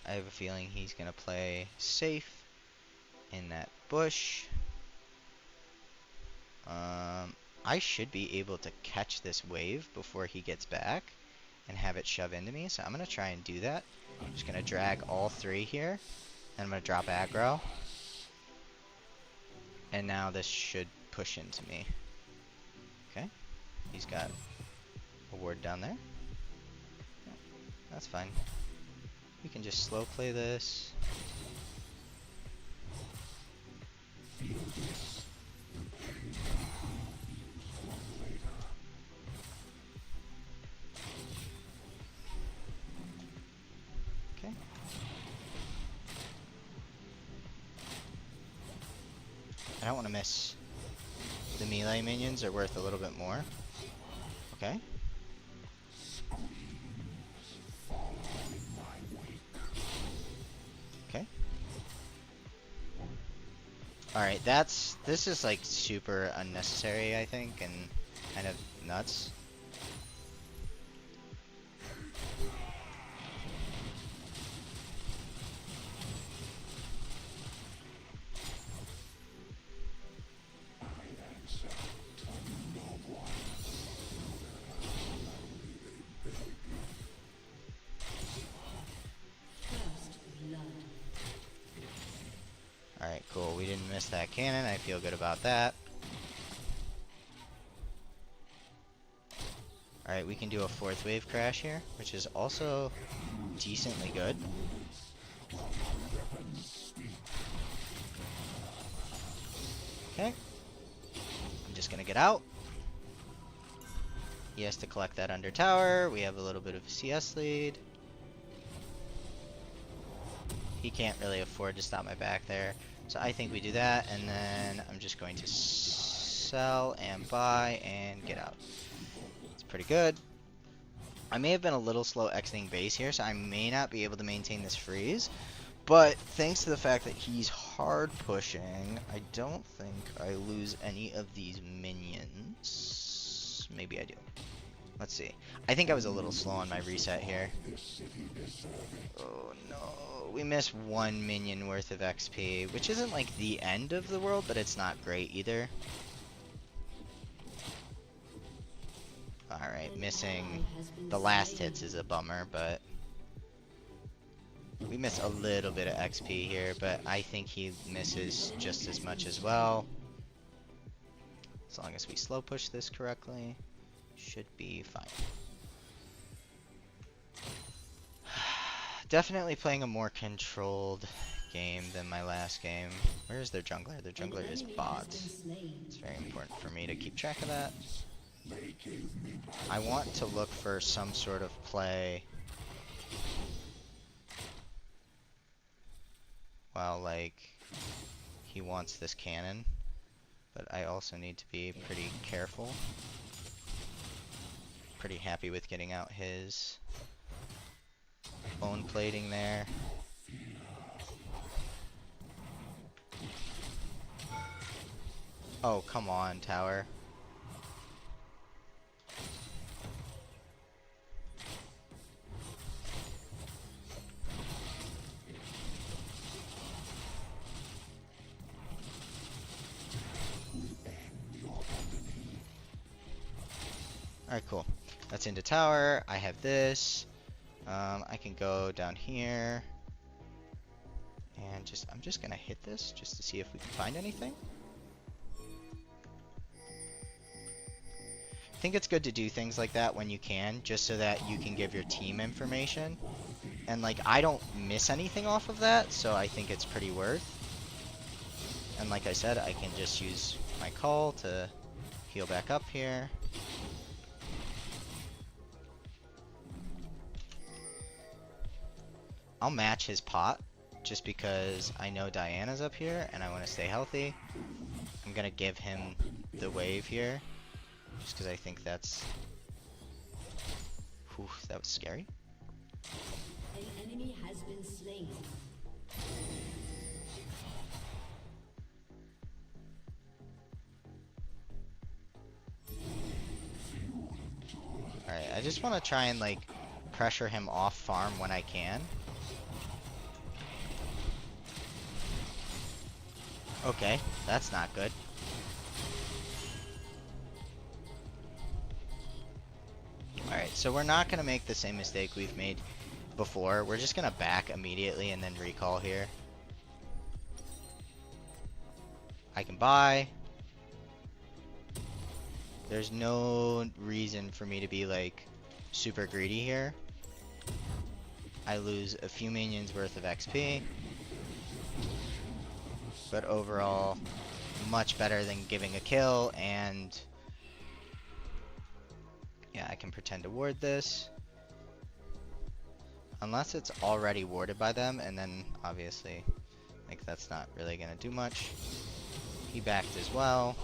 I have a feeling he's gonna play safe in that bush. I should be able to catch this wave before he gets back and have it shove into me, so I'm gonna try and do that. I'm just gonna drag all 3 here, and I'm gonna drop aggro. And now this should push into me. Okay, he's got a ward down there. Yeah, that's fine. We can just slow play this. Okay. I don't want to miss. The melee minions are worth a little bit more. Okay. Okay. Alright, this is like super unnecessary, I think, and kind of nuts. Alright, cool. We didn't miss that cannon. I feel good about that. Alright, we can do a 4th wave crash here, which is also decently good. Okay. I'm just gonna get out. He has to collect that under tower. We have a little bit of a CS lead. He can't really afford to stop my back there. So I think we do that, and then I'm just going to sell and buy and get out. It's pretty good. I may have been a little slow exiting base here, so I may not be able to maintain this freeze. But thanks to the fact that he's hard pushing, I don't think I lose any of these minions. Maybe I do. Let's see. I think I was a little slow on my reset here. Oh no. We missed 1 minion worth of XP, which isn't like the end of the world, but it's not great either. Alright, missing the last hits is a bummer, but we miss a little bit of XP here, but I think he misses just as much as well. As long as we slow push this correctly, should be fine. Definitely playing a more controlled game than my last game. Where is their jungler? Their jungler is bots. It's very important for me to keep track of that. I want to look for some sort of play while, like, he wants this cannon, but I also need to be pretty careful. Pretty happy with getting out his bone plating there. Oh, come on, tower. Alright, cool. That's into tower. I have this. I can go down here. And I'm just gonna hit this just to see if we can find anything. I think it's good to do things like that when you can, just so that you can give your team information. And like, I don't miss anything off of that, so I think it's pretty worth. And like I said, I can just use my call to heal back up here. I'll match his pot, just because I know Diana's up here and I want to stay healthy. I'm gonna give him the wave here, just because I think that's... Whew, that was scary. An enemy has been slain. Alright, I just want to try and like pressure him off farm when I can. Okay, that's not good. Alright, so we're not going to make the same mistake we've made before. We're just going to back immediately and then recall here. I can buy. There's no reason for me to be like super greedy here. I lose a few minions worth of XP. But overall, much better than giving a kill, and yeah, I can pretend to ward this. Unless it's already warded by them, and then obviously, like, that's not really gonna do much. He backed as well.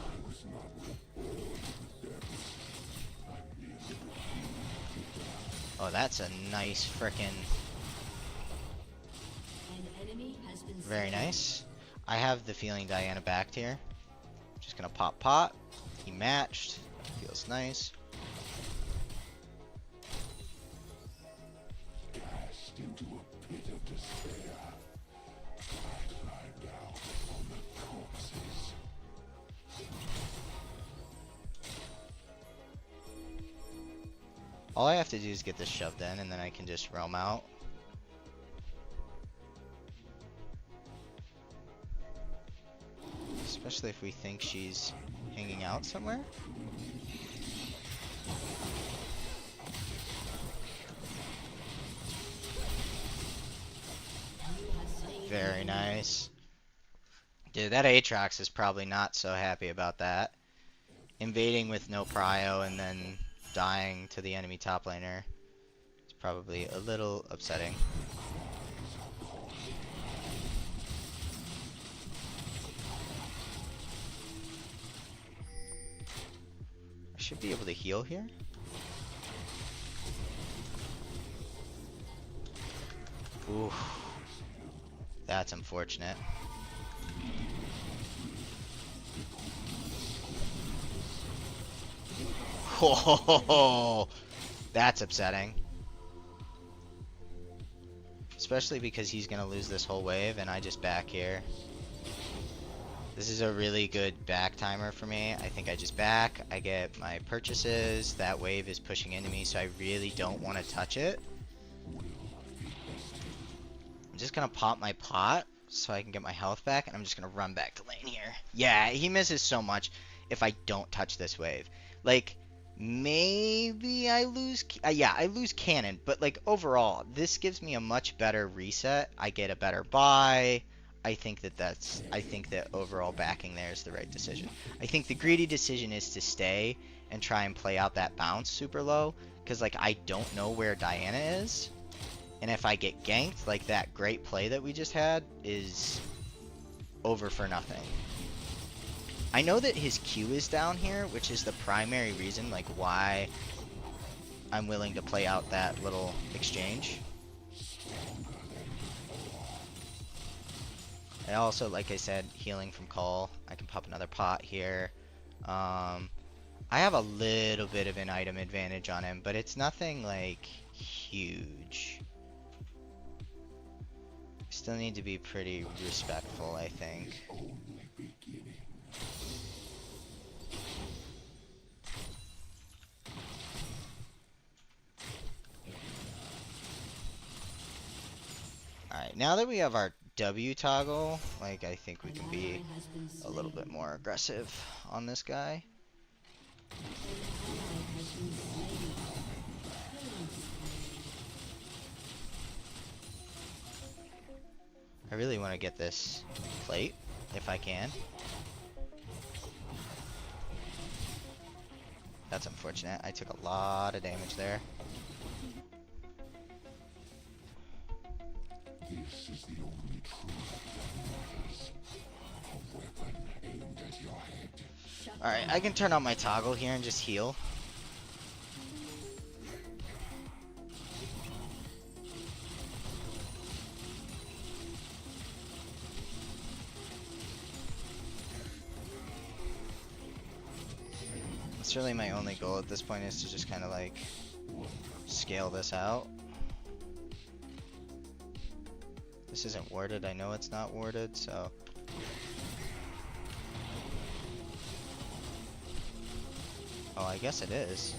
Oh, that's a nice frickin'... An enemy has been Very slain. nice. I have the feeling Diana backed here. Just gonna pop pot. He matched. Feels nice. Cast into a pit of despair. I climb down on the corpses. All I have to do is get this shoved in, and then I can just roam out. Especially if we think she's hanging out somewhere. Very nice. Dude, that Aatrox is probably not so happy about that. Invading with no prio and then dying to the enemy top laner is probably a little upsetting. I should be able to heal here. Ooh. That's unfortunate. Oh, that's upsetting. Especially because he's gonna lose this whole wave and I just back here. This is a really good back timer for me. I think I just back, I get my purchases, that wave is pushing into me, so I really don't want to touch it. I'm just gonna pop my pot so I can get my health back, and I'm just gonna run back to lane here. Yeah, he misses so much if I don't touch this wave. Like, maybe I lose, yeah, I lose cannon, but like overall, this gives me a much better reset. I get a better buy. I think that overall backing there is the right decision. I think the greedy decision is to stay and try and play out that bounce super low, because like I don't know where Diana is, and if I get ganked, like that great play that we just had is over for nothing. I know that his Q is down here, which is the primary reason like why I'm willing to play out that little exchange. I also, like I said, healing from Call. I can pop another pot here. I have a little bit of an item advantage on him, but it's nothing like huge. Still need to be pretty respectful, I think. Alright, now that we have our W toggle, like I think we can be a little bit more aggressive on this guy. I really want to get this plate if I can. That's unfortunate. I took a lot of damage there. This is the only truth that matters. A weapon aimed at your head. Alright, I can turn on my toggle here and just heal. That's really my only goal at this point, is to just kind of like scale this out. This isn't warded, I know it's not warded, so... Oh, I guess it is.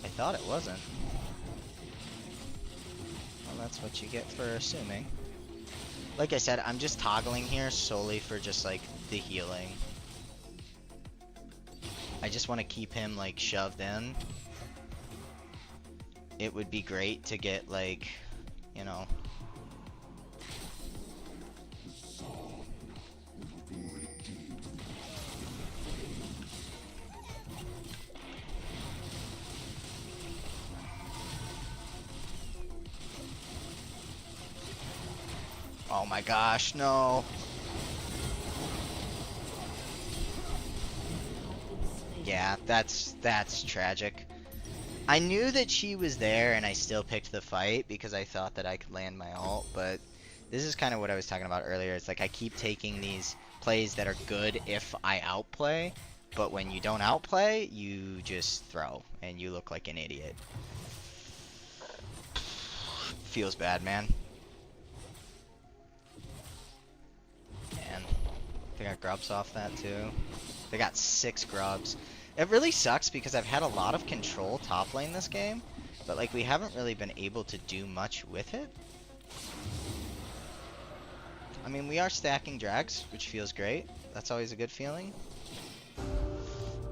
I thought it wasn't. Well, that's what you get for assuming. Like I said, I'm just toggling here solely for just like the healing. I just want to keep him like shoved in. It would be great to get like, you know... Oh my gosh, no. Yeah, that's tragic. I knew that she was there and I still picked the fight because I thought that I could land my ult, but this is kind of what I was talking about earlier. It's like I keep taking these plays that are good if I outplay, but when you don't outplay, you just throw and you look like an idiot. Feels bad, man. They got grubs off that too. They got 6 grubs. It really sucks because I've had a lot of control top lane this game, but like we haven't really been able to do much with it. I mean, we are stacking drags, which feels great. That's always a good feeling.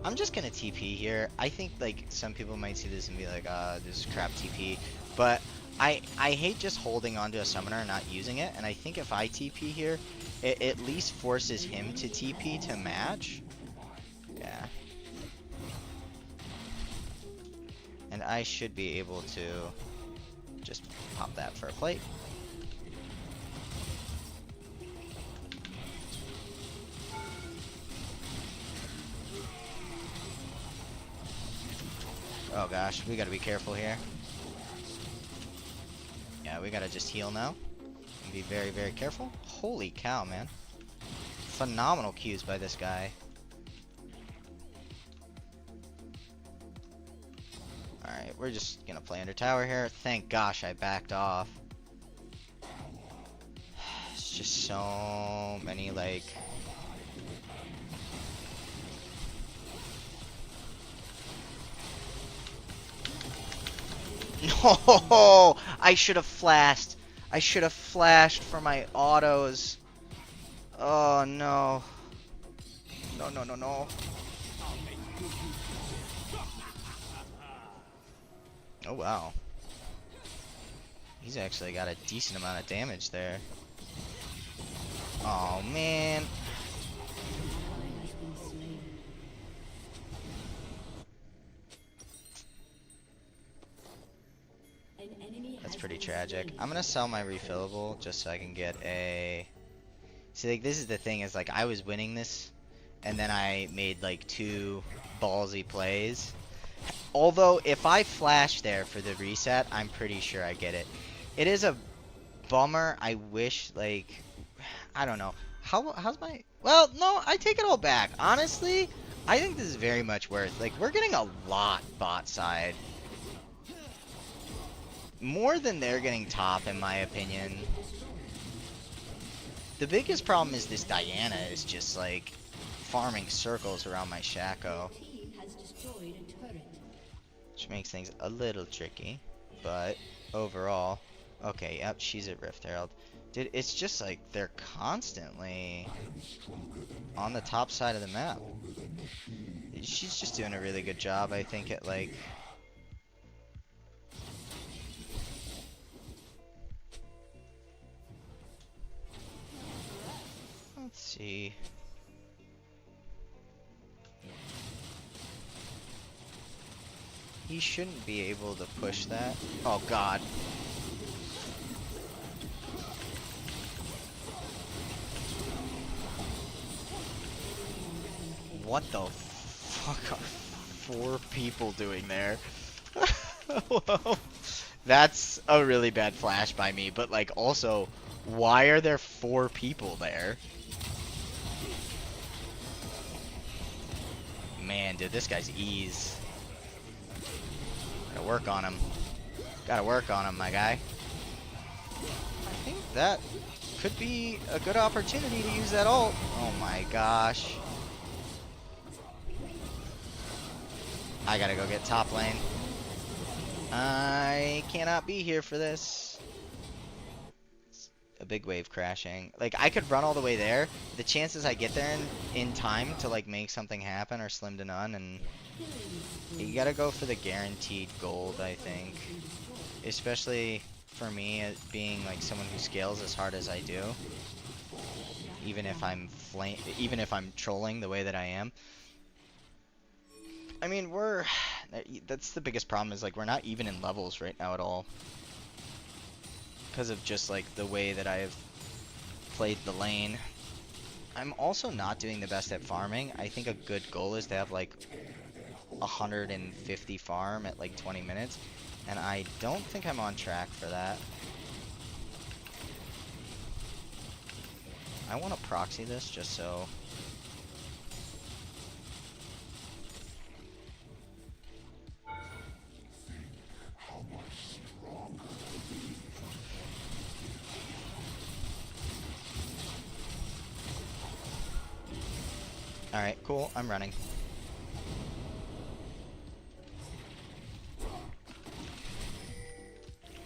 I'm just gonna TP here. I think like some people might see this and be like, this is crap TP. But I hate just holding onto a summoner and not using it. And I think if I TP here, it at least forces him to TP to match. Yeah. And I should be able to just pop that for a plate. Oh gosh, we gotta be careful here. Yeah, we gotta just heal now. And be very, very careful. Holy cow, man. Phenomenal Qs by this guy. Alright, we're just gonna play under tower here. Thank gosh I backed off. It's just so many, like... No! I should have flashed. I should have flashed for my autos. Oh no. No, no, no, no. Oh wow. He's actually got a decent amount of damage there. Oh man. That's pretty tragic. I'm gonna sell my refillable just so I can get a... See, like, this is the thing, is like I was winning this and then I made like 2 ballsy plays. Although if I flash there for the reset, I'm pretty sure I get it. It is a bummer. I wish, like, I don't know. How's my... Well, no, I take it all back. Honestly, I think this is very much worth... Like, we're getting a lot bot side. More than they're getting top, in my opinion. The biggest problem is this Diana is just, like, farming circles around my Shaco. Which makes things a little tricky. But, overall... Okay, yep, she's at Rift Herald. Dude, it's just like they're constantly on the top side of the map. She's just doing a really good job, I think, at like... Let's see. He shouldn't be able to push that. Oh god. What the fuck are 4 people doing there? Well, that's a really bad flash by me, but like also, why are there 4 people there? Man, dude, this guy's ease. Gotta work on him. Gotta work on him, my guy. I think that could be a good opportunity to use that ult. Oh my gosh. I gotta go get top lane. I cannot be here for this. It's a big wave crashing. Like, I could run all the way there. The chances I get there in time to, like, make something happen are slim to none, and you gotta go for the guaranteed gold, I think. Especially for me, being, like, someone who scales as hard as I do. Even if I'm trolling the way that I am. I mean, that's the biggest problem, is like we're not even in levels right now at all. Because of just like the way that I've played the lane. I'm also not doing the best at farming. I think a good goal is to have like 150 farm at like 20 minutes. And I don't think I'm on track for that. I want to proxy this just so... Alright, cool. I'm running.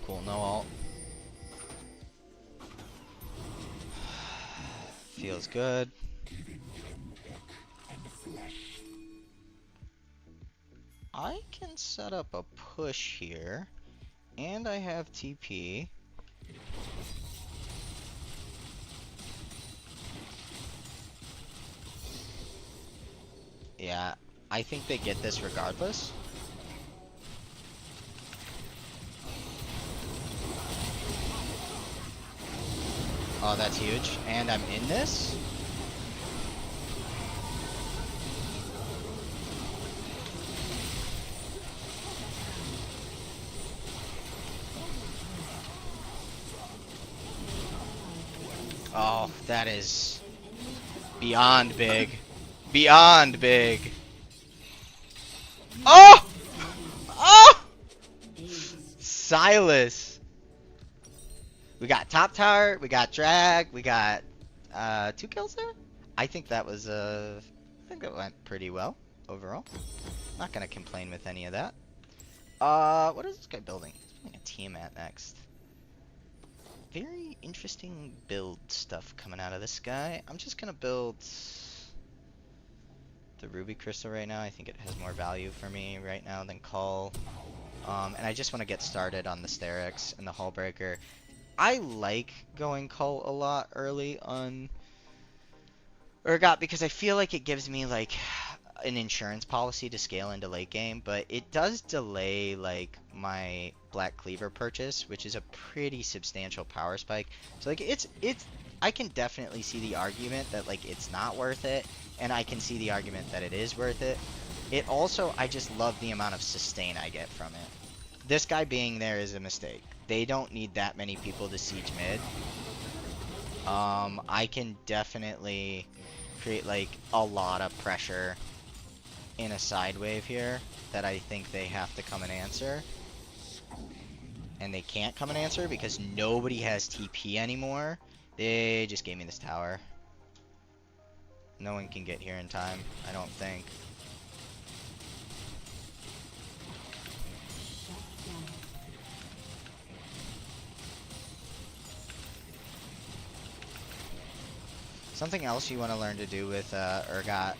Cool, no ult. feels good. I can set up a push here, and I have TP. Yeah, I think they get this regardless. Oh, that's huge. And I'm in this? Oh, that is beyond big. Beyond big. Oh! Oh! Silas. We got top tower, we got drag, we got 2 kills there? I think that was I think that went pretty well overall. Not gonna complain with any of that. What is this guy building? He's building a Tiamat next. Very interesting build stuff coming out of this guy. I'm just gonna build the Ruby Crystal right now. I think it has more value for me right now than Cull. And I just want to get started on the Sterex and the Hullbreaker. I like going Cull a lot early on Urgot because I feel like it gives me like an insurance policy to scale into late game, but it does delay like my Black Cleaver purchase, which is a pretty substantial power spike. So like it's I can definitely see the argument that like it's not worth it, and I can see the argument that it is worth it. It also, I just love the amount of sustain I get from it. This guy being there is a mistake. They don't need that many people to siege mid. I can definitely create like a lot of pressure in a side wave here that I think they have to come and answer. And they can't come and answer because nobody has TP anymore. They just gave me this tower. No one can get here in time, I don't think. Something else you want to learn to do with Urgot.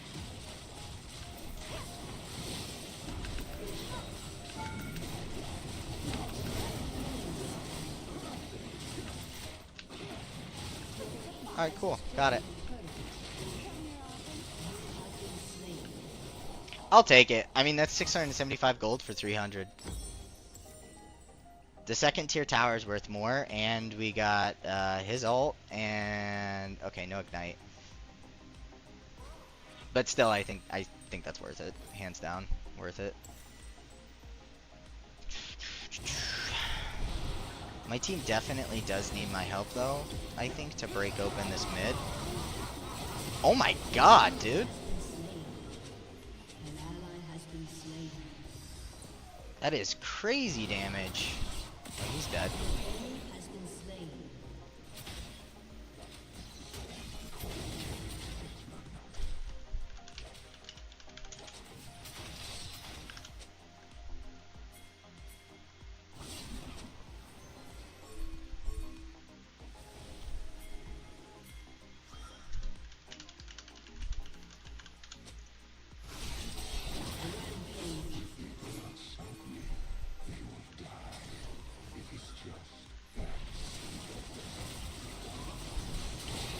Alright, cool. Got it. I'll take it. I mean, that's 675 gold for 300. The second tier tower is worth more, and we got his ult, and okay, no ignite. But still, I think that's worth it, hands down, worth it. My team definitely does need my help, though. I think to break open this mid. Oh my god, dude! That is crazy damage. Oh, he's dead.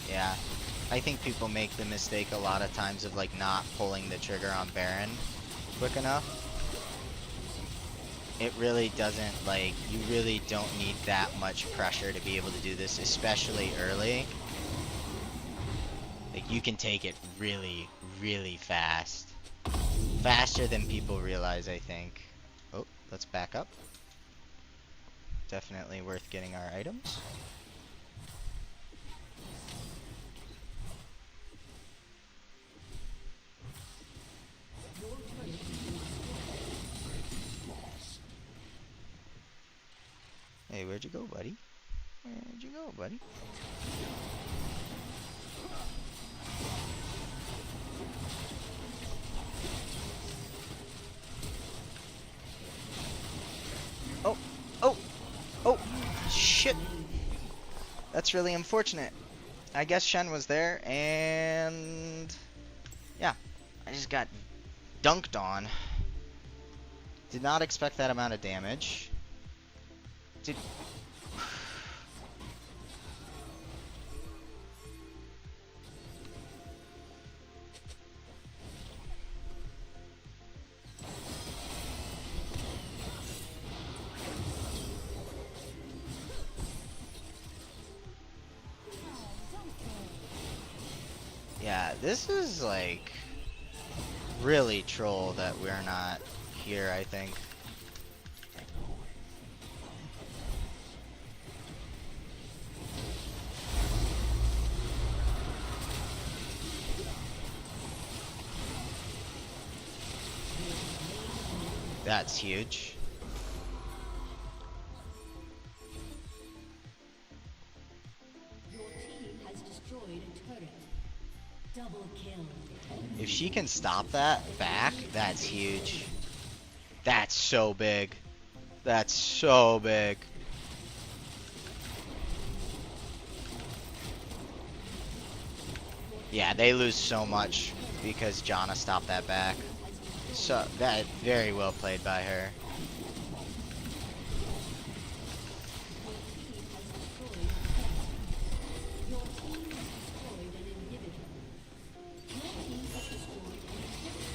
Yeah, I think people make the mistake a lot of times of like not pulling the trigger on Baron quick enough. It really doesn't, like, you really don't need that much pressure to be able to do this, especially early. Like, you can take it really, really fast. Faster than people realize, I think. Oh, let's back up. Definitely worth getting our items. Hey, where'd you go, buddy? Where'd you go, buddy? Oh! Oh! Oh! Shit! That's really unfortunate. I guess Shen was there, and yeah, I just got dunked on. Did not expect that amount of damage. Did yeah, this is like really troll that we're not here, I think. That's huge. Your team has destroyed a turret. Double kill. If she can stop that back, that's huge. That's so big. That's so big. Yeah, they lose so much because Janna stopped that back. So that very well played by her. Your team has destroyed an inhibitor. Your team has destroyed an inhibitor.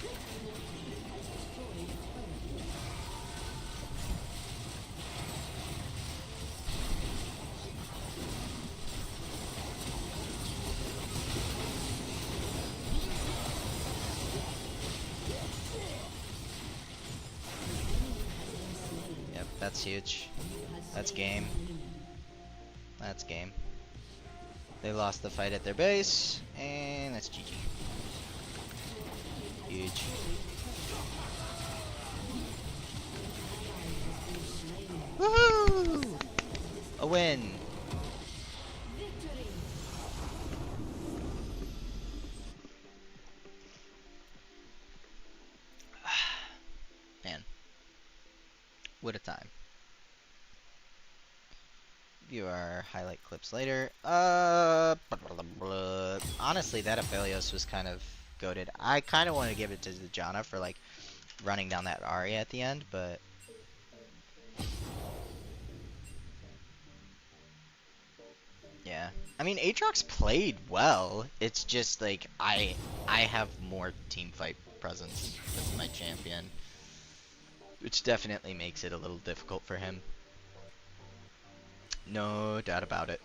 Your team has destroyed a turret. Yep, that's huge. That's game. That's game. They lost the fight at their base, and that's GG. Huge. Woohoo! A win. Man, what a time. View our highlight clips later. Honestly, that Aphelios was kind of goated. I kind of want to give it to Janna for like running down that Arya at the end, but yeah. I mean, Aatrox played well. It's just like I have more team fight presence with my champion, which definitely makes it a little difficult for him. No doubt about it.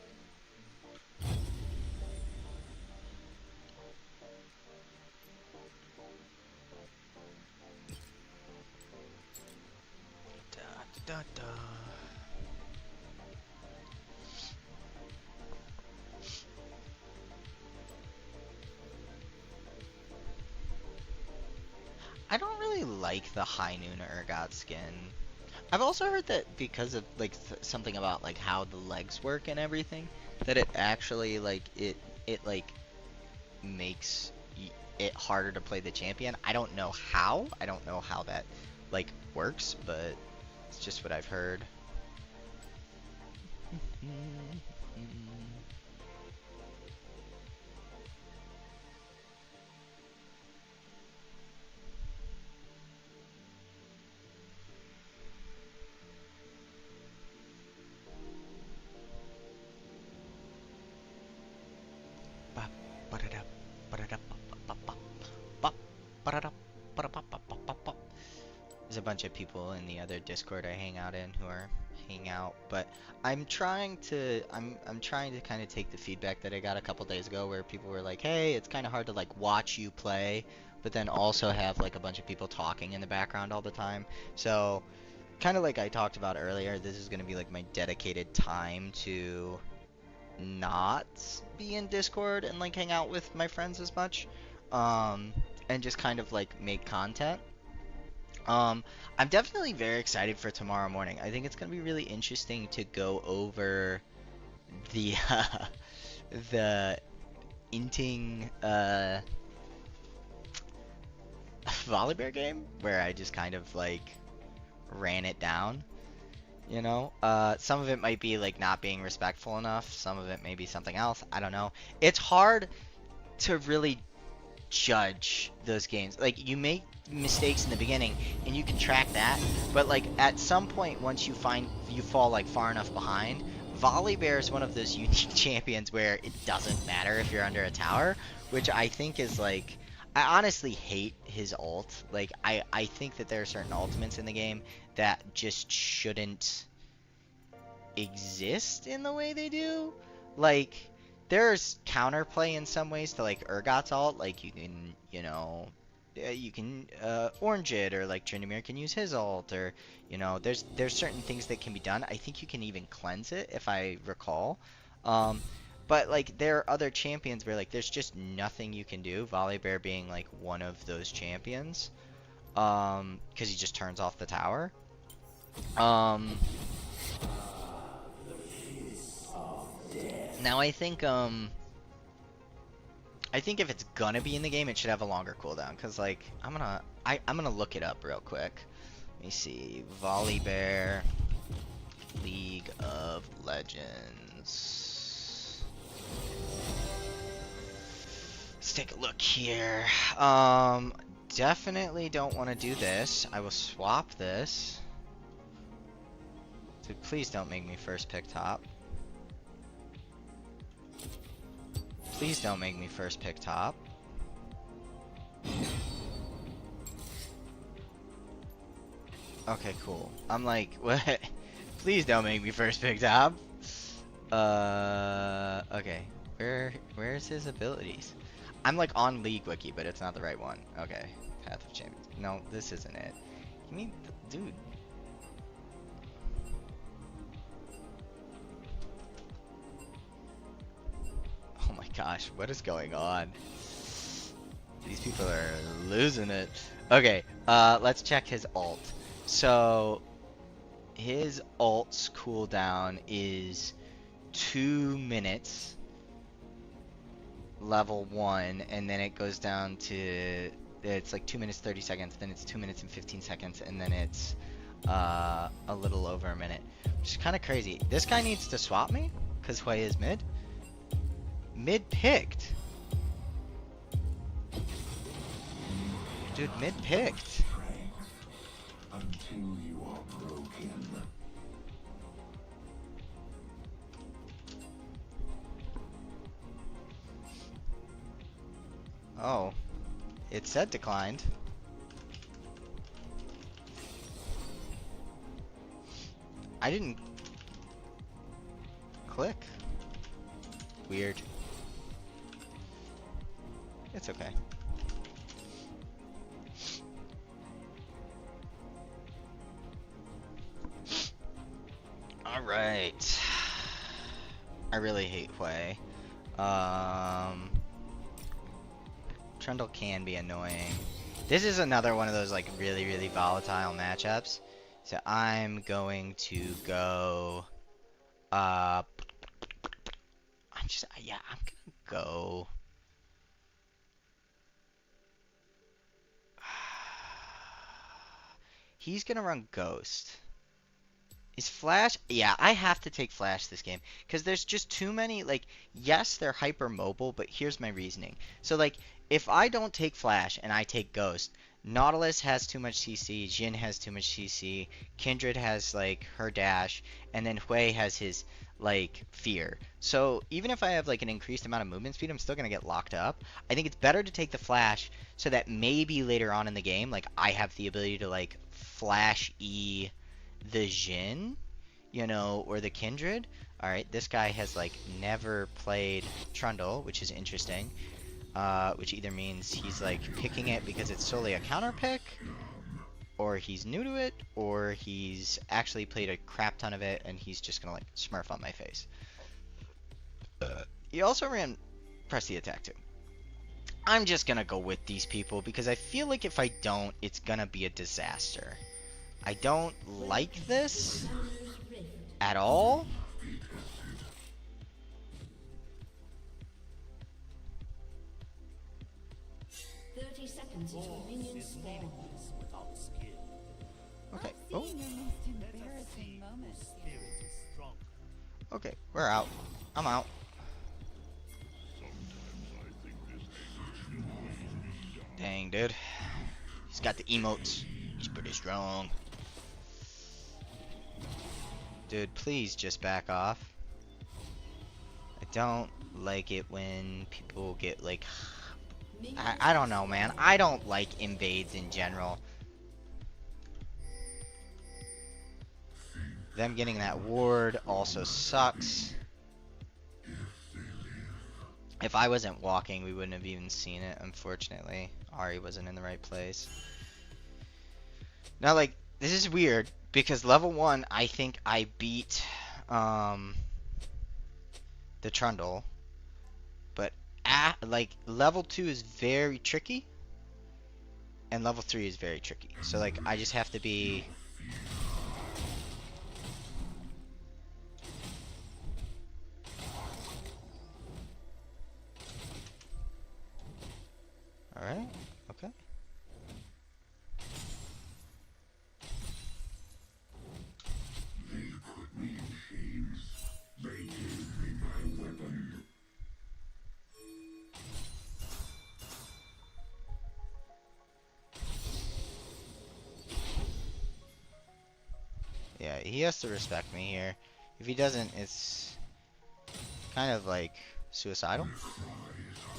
Da, da, da. I don't really like the High Noon Urgot skin. I've also heard that because of like something about like how the legs work and everything, that it actually like it like makes it harder to play the champion. I don't know how. I don't know how that like works, but it's just what I've heard. There's a bunch of people in the other Discord I hang out in who are hanging out, but I'm trying to kind of take the feedback that I got a couple days ago where people were like, "Hey, it's kind of hard to like watch you play, but then also have like a bunch of people talking in the background all the time." So, kind of like I talked about earlier, this is going to be like my dedicated time to not be in Discord and like hang out with my friends as much, um, and just kind of like make content. Um, I'm definitely very excited for tomorrow morning. I think it's gonna be really interesting to go over the the inting Volibear game where I just kind of like ran it down. You know, some of it might be like not being respectful enough. Some of it may be something else. I don't know. It's hard to really judge those games. Like you make mistakes in the beginning and you can track that, but like at some point once you find you fall like far enough behind, Volibear is one of those unique champions where it doesn't matter if you're under a tower, which I think is like I honestly hate his ult. Like I think that there are certain ultimates in the game that just shouldn't exist in the way they do. Like there's counterplay in some ways to like Urgot's ult, like you can, you can orange it, or like Tryndamere can use his ult, or there's certain things that can be done. I think you can even cleanse it if I recall. But like there are other champions where like there's just nothing you can do. Volibear being like one of those champions, because he just turns off the tower. Now I think if it's gonna be in the game, it should have a longer cooldown. Cause like I'm gonna look it up real quick. Let me see. Volibear, League of Legends. Let's take a look here. Definitely don't want to do this. I will swap this. Dude, please don't make me first pick top. Please don't make me first pick top. Okay, cool. I'm like, what? Please don't make me first pick top. Okay. Where's his abilities? I'm like on League Wiki, but it's not the right one. Okay. Path of Champions. No, this isn't it. You mean, dude. Oh my gosh, what is going on? These people are losing it. Okay, let's check his ult. So, his ult's cooldown is 2 minutes, level 1, and then it goes down to, it's like 2 minutes 30 seconds, then it's 2 minutes and 15 seconds, and then it's a little over a minute. Which is kind of crazy. This guy needs to swap me, because Hui is mid. Mid picked. Dude, mid picked. Until you are broken. Oh. It said declined. I didn't click. Weird. It's okay. Alright. I really hate Hui. Trundle can be annoying. This is another one of those like really, really volatile matchups. So I'm going to go I'm gonna go he's gonna run Ghost. Is Flash? Yeah, I have to take Flash this game because there's just too many. Like, yes, they're hyper mobile, but here's my reasoning. So, like, if I don't take Flash and I take Ghost, Nautilus has too much CC, Jhin has too much CC, Kindred has like her dash, and then Hui has his like fear. So even if I have like an increased amount of movement speed, I'm still gonna get locked up. I think it's better to take the Flash so that maybe later on in the game, like I have the ability to like Flash E the Jhin, or the Kindred. Alright, this guy has like never played Trundle, which is interesting. Which either means he's like picking it because it's solely a counter pick, or he's new to it, or he's actually played a crap ton of it and he's just gonna like smurf on my face. He also ran press the attack too. I'm just gonna go with these people because I feel like if I don't, it's gonna be a disaster. I don't like this at all. Okay. Oh, Seeing your most embarrassing moment. okay. We're out. I'm out. Dang, dude. He's got the emotes. He's pretty strong. Dude, please just back off. I don't like it when people get like... I don't know, man. I don't like invades in general. Them getting that ward also sucks. If I wasn't walking, we wouldn't have even seen it, unfortunately. Ari wasn't in the right place. Now, like, this is weird, because level 1, I think I beat, the Trundle. But, like, level 2 is very tricky. And level 3 is very tricky. So, like, I just have to be... Alright, okay. They put me in chains. They gave me my weapon. Yeah, he has to respect me here. If he doesn't, it's kind of like suicidal.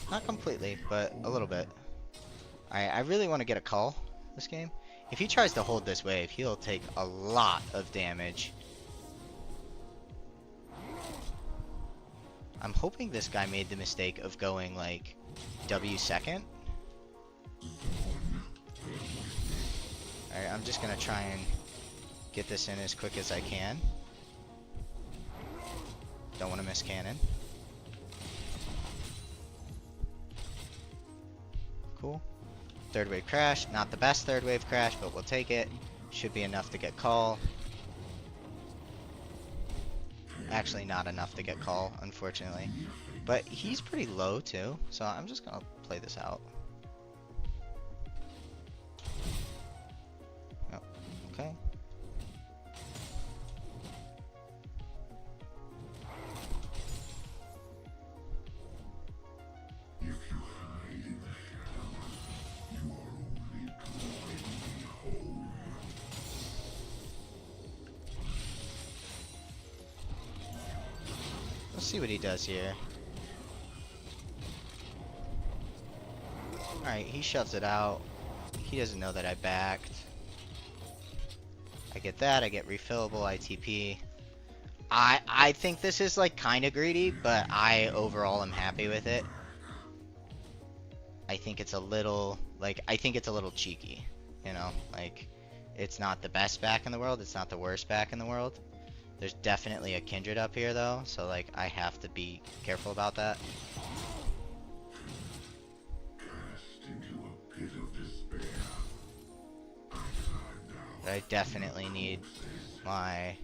Not completely, but a little bit. Alright, I really want to get a call this game. If he tries to hold this wave, he'll take a lot of damage. I'm hoping this guy made the mistake of going like W second. Alright, I'm just gonna try and get this in as quick as I can. Don't want to miss cannon. Cool. Third wave crash. Not the best third wave crash, but we'll take it. Should be enough to get call. Actually, not enough to get call, unfortunately. But he's pretty low too, so I'm just gonna play this out. Yep. Okay. If you hide in the shadows, you are only drawing me home. Let's see what he does here. Alright, he shoves it out. He doesn't know that I backed. I get that, I get refillable ITP. I think this is like kind of greedy, but I overall am happy with it. I think it's a little, like, I think it's a little cheeky, you know? Like, it's not the best back in the world, it's not the worst back in the world. There's definitely a Kindred up here though, so like, I have to be careful about that. Cast into a pit of despair. I climb down. But I definitely need my...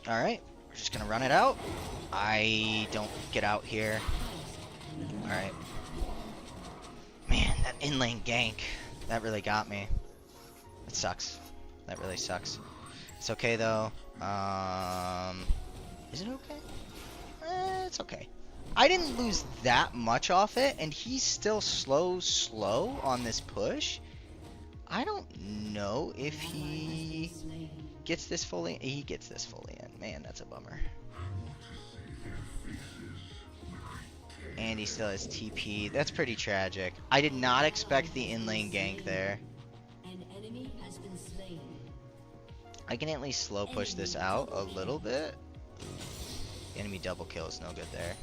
Alright, we're just gonna run it out. I don't get out here. Alright. Man, that in-lane gank, that really got me. It sucks. That really sucks. It's okay though. Is it okay? It's okay. I didn't lose that much off it, and he's still slow on this push. I don't know if he gets this fully. He gets this fully in. Man, that's a bummer. And he still has TP. That's pretty tragic. I did not expect the in-lane gank there. An enemy has been slain. I can at least slow push this out a little bit. The enemy double kill is no good there.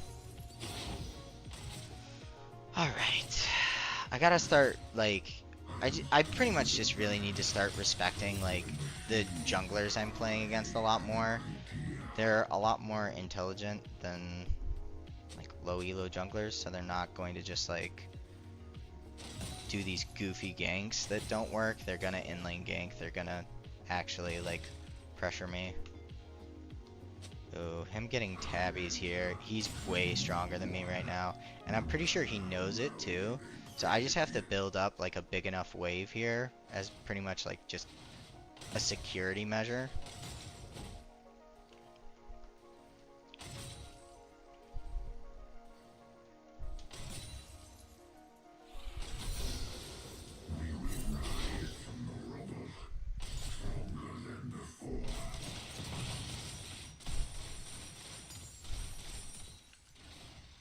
Alright. I gotta start, like... I pretty much just really need to start respecting, like, the junglers I'm playing against a lot more. They're a lot more intelligent than, like, low elo junglers, so they're not going to just, like, do these goofy ganks that don't work. They're gonna inlane gank. They're gonna actually, like, pressure me. Oh, him getting tabbies here. He's way stronger than me right now. And I'm pretty sure he knows it too. So I just have to build up like a big enough wave here as pretty much like just a security measure.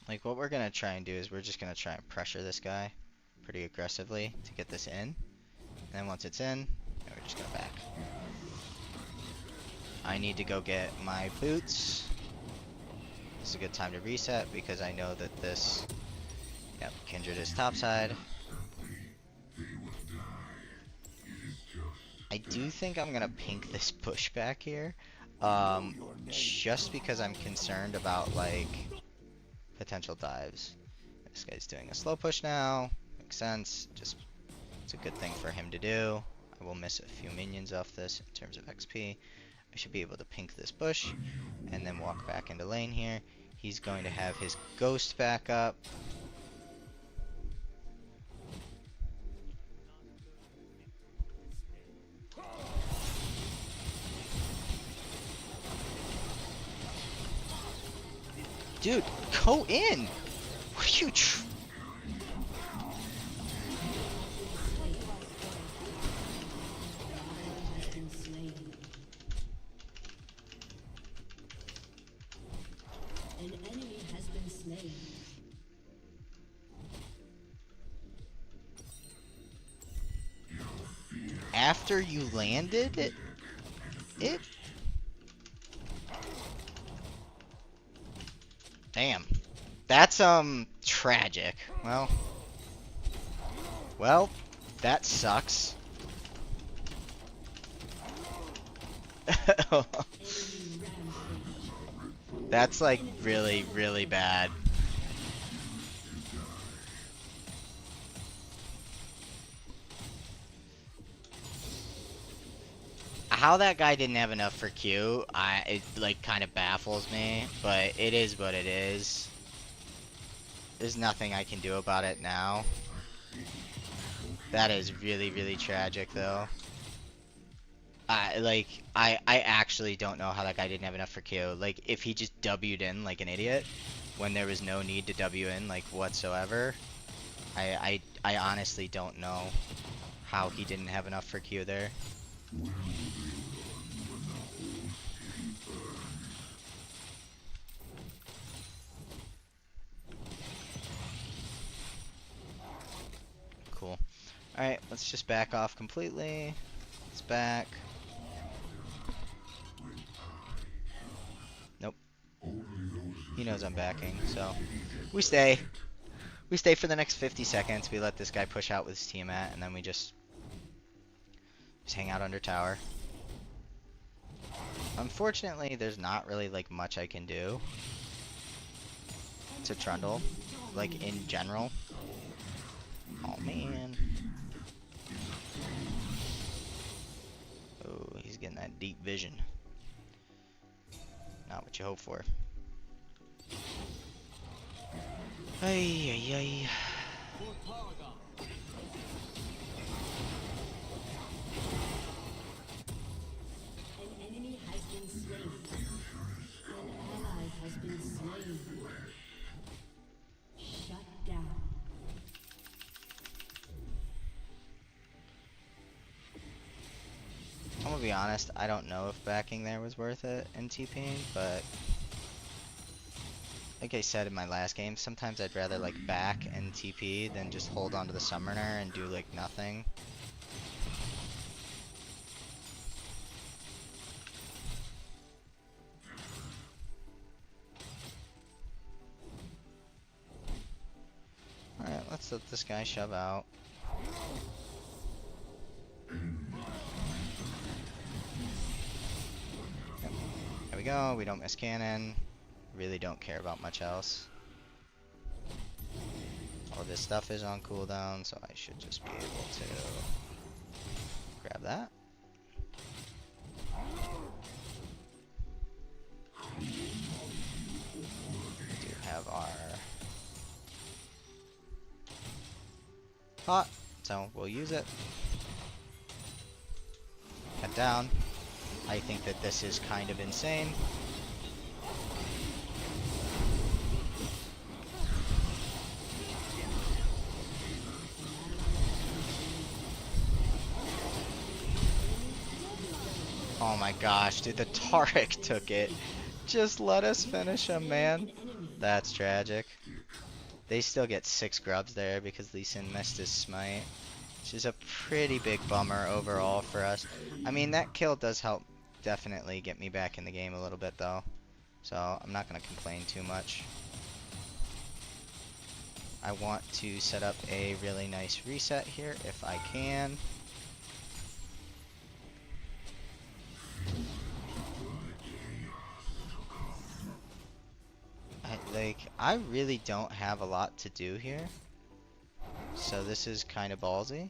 Like what we're gonna try and do is we're just gonna try and pressure this guy pretty aggressively to get this in. And then once it's in, we're just gonna back. I need to go get my boots. It's a good time to reset because I know that this, yep, Kindred is topside. I do think I'm gonna pink this pushback here, just because I'm concerned about like potential dives. This guy's doing a slow push now. Makes sense. Just it's a good thing for him to do. I will miss a few minions off this in terms of XP. I should be able to pink this bush and then walk back into lane here. He's going to have his ghost back up. Dude, go in! What are you Has been slain. An enemy has been slain. After you landed it? Damn. That's tragic. Well, that sucks. That's like really, really bad. How that guy didn't have enough for Q, it like kind of baffles me, but it is what it is. There's nothing I can do about it now. That is really, really tragic though. I actually don't know how that guy didn't have enough for Q. Like, if he just W'd in like an idiot, when there was no need to W in, like, whatsoever, I honestly don't know how he didn't have enough for Q there. Cool. Alright, let's just back off completely. Let's back. Nope. He knows I'm backing, so we stay. We stay for the next 50 seconds. We let this guy push out with his Tiamat, and then we just hang out under tower. Unfortunately, there's not really like much I can do to Trundle, like in general. Oh man. Oh, he's getting that deep vision. Not what you hope for. Ay, ay, ay. An enemy has been slain. An ally has been slain. Shut down. I'm gonna be honest, I don't know if backing there was worth it in TPing, but like I said in my last game, sometimes I'd rather like back and TP than just hold onto the summoner and do like nothing. Alright, let's let this guy shove out. Yep. There we go, we don't miss cannon. Really don't care about much else. All this stuff is on cooldown, so I should just be able to grab that. caught, so we'll use it. Head down. I think that this is kind of insane. Oh my gosh, dude, the Taric took it. Just let us finish him, man. That's tragic. They still get 6 grubs there because Lee Sin missed his smite. Which is a pretty big bummer overall for us. I mean, that kill does help definitely get me back in the game a little bit though. So I'm not going to complain too much. I want to set up a really nice reset here if I can. I really don't have a lot to do here. So this is kind of ballsy.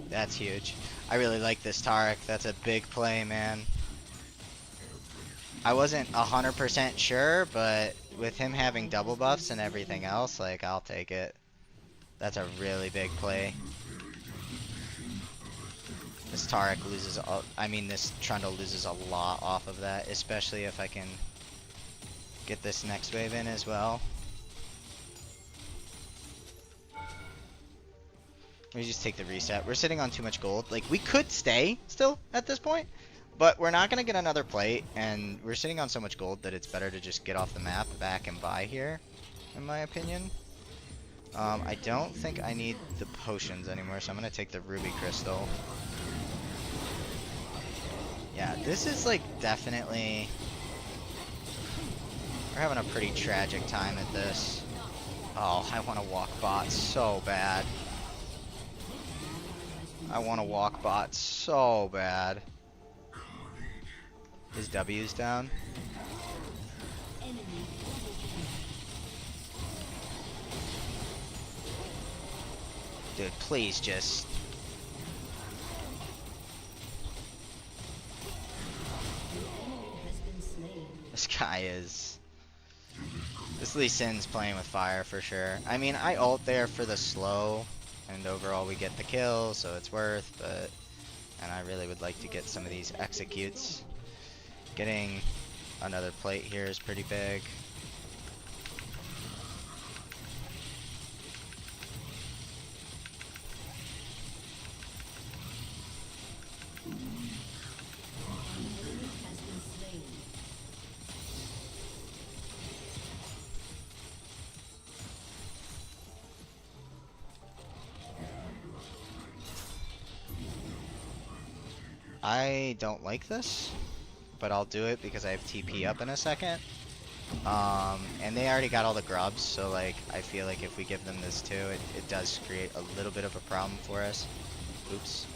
That's huge. I really like this Taric. That's a big play, man. I wasn't 100% sure, but with him having double buffs and everything else, like, I'll take it. That's a really big play. This Taric loses, this Trundle loses a lot off of that, especially if I can get this next wave in as well. Let me just take the reset. We're sitting on too much gold. Like, we could stay still at this point, but we're not going to get another plate, and we're sitting on so much gold that it's better to just get off the map, back, and buy here, in my opinion. I don't think I need the potions anymore, so I'm going to take the Ruby Crystal. Yeah, this is, like, definitely... We're having a pretty tragic time at this. Oh, I want to walk bot so bad. I want to walk bot so bad. His W's down. Dude, please just... This guy is... This Lee Sin's playing with fire for sure. I mean, I ult there for the slow, and overall we get the kill, so it's worth, but... And I really would like to get some of these executes. Getting another plate here is pretty big. I don't like this, but I'll do it because I have TP up in a second. And they already got all the grubs, so like I feel like if we give them this too, it does create a little bit of a problem for us. Oops.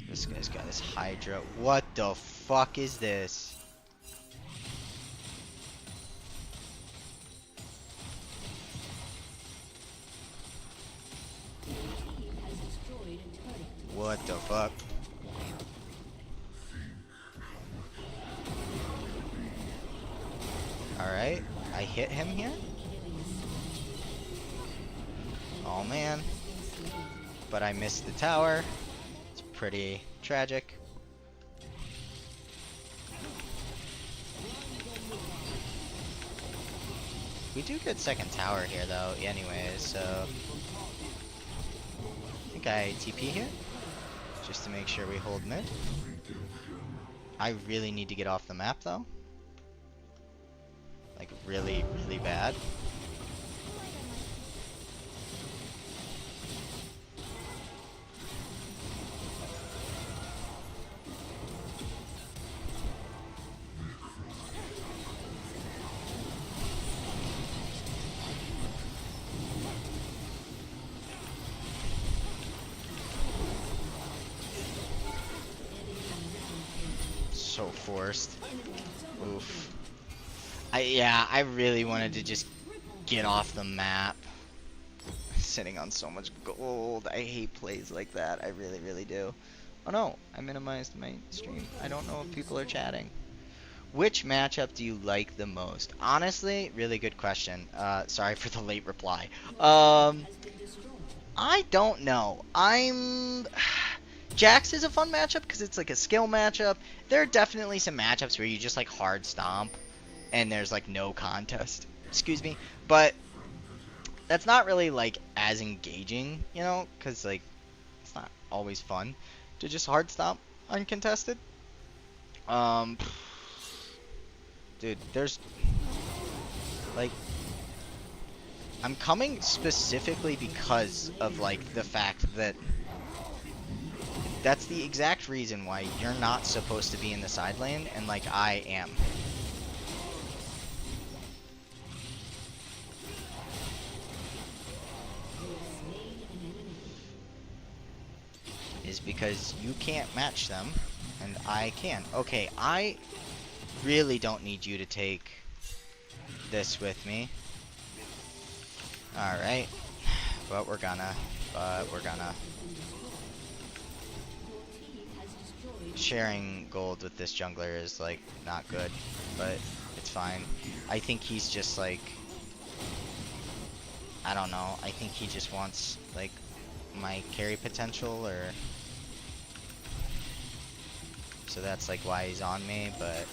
This guy's got his Hydra. What the fuck is this? What the fuck? Alright, I hit him here? Oh man. But I missed the tower. It's pretty tragic. We do get second tower here though, anyways, so... I think I TP here, just to make sure we hold mid. I really need to get off the map though. Like really, really bad. so forced. Oof. I really wanted to just get off the map. Sitting on so much gold. I hate plays like that. I really, really do. Oh no, I minimized my stream. I don't know if people are chatting. Which matchup do you like the most? Honestly, really good question. Sorry for the late reply. I don't know. Jax is a fun matchup because it's like a skill matchup. There are definitely some matchups where you just like hard stomp and there's like no contest. Excuse me. But that's not really like as engaging, you know, because like it's not always fun to just hard stomp uncontested. Dude, there's like I'm coming specifically because of like the fact that that's the exact reason why you're not supposed to be in the side lane and like I am. Is because you can't match them and I can. Okay, I really don't need you to take this with me. Alright. But we're gonna. Sharing gold with this jungler is like not good, but it's fine. I think he's just like, I don't know, I think he just wants like my carry potential, or so that's like why he's on me, but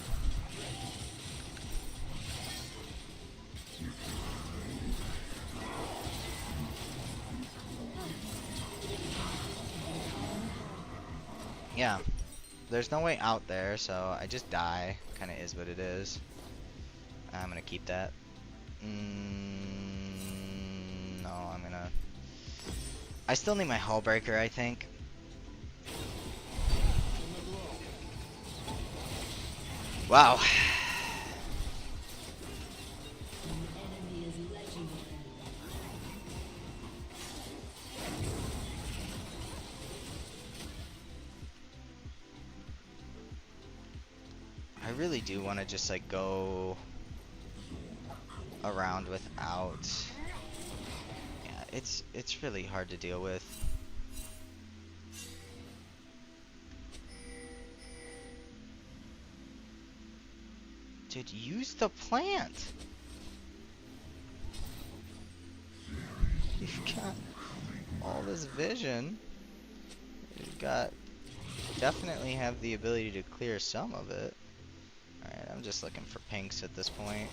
yeah, there's no way out there, so I just die. Kind of is what it is. I'm gonna keep that. No, I'm gonna. I still need my Hullbreaker, I think. Wow. I really do want to just like go around without. Yeah, it's really hard to deal with. Dude, use the plant. You've got all this vision. You've got definitely have the ability to clear some of it. Alright, I'm just looking for pinks at this point.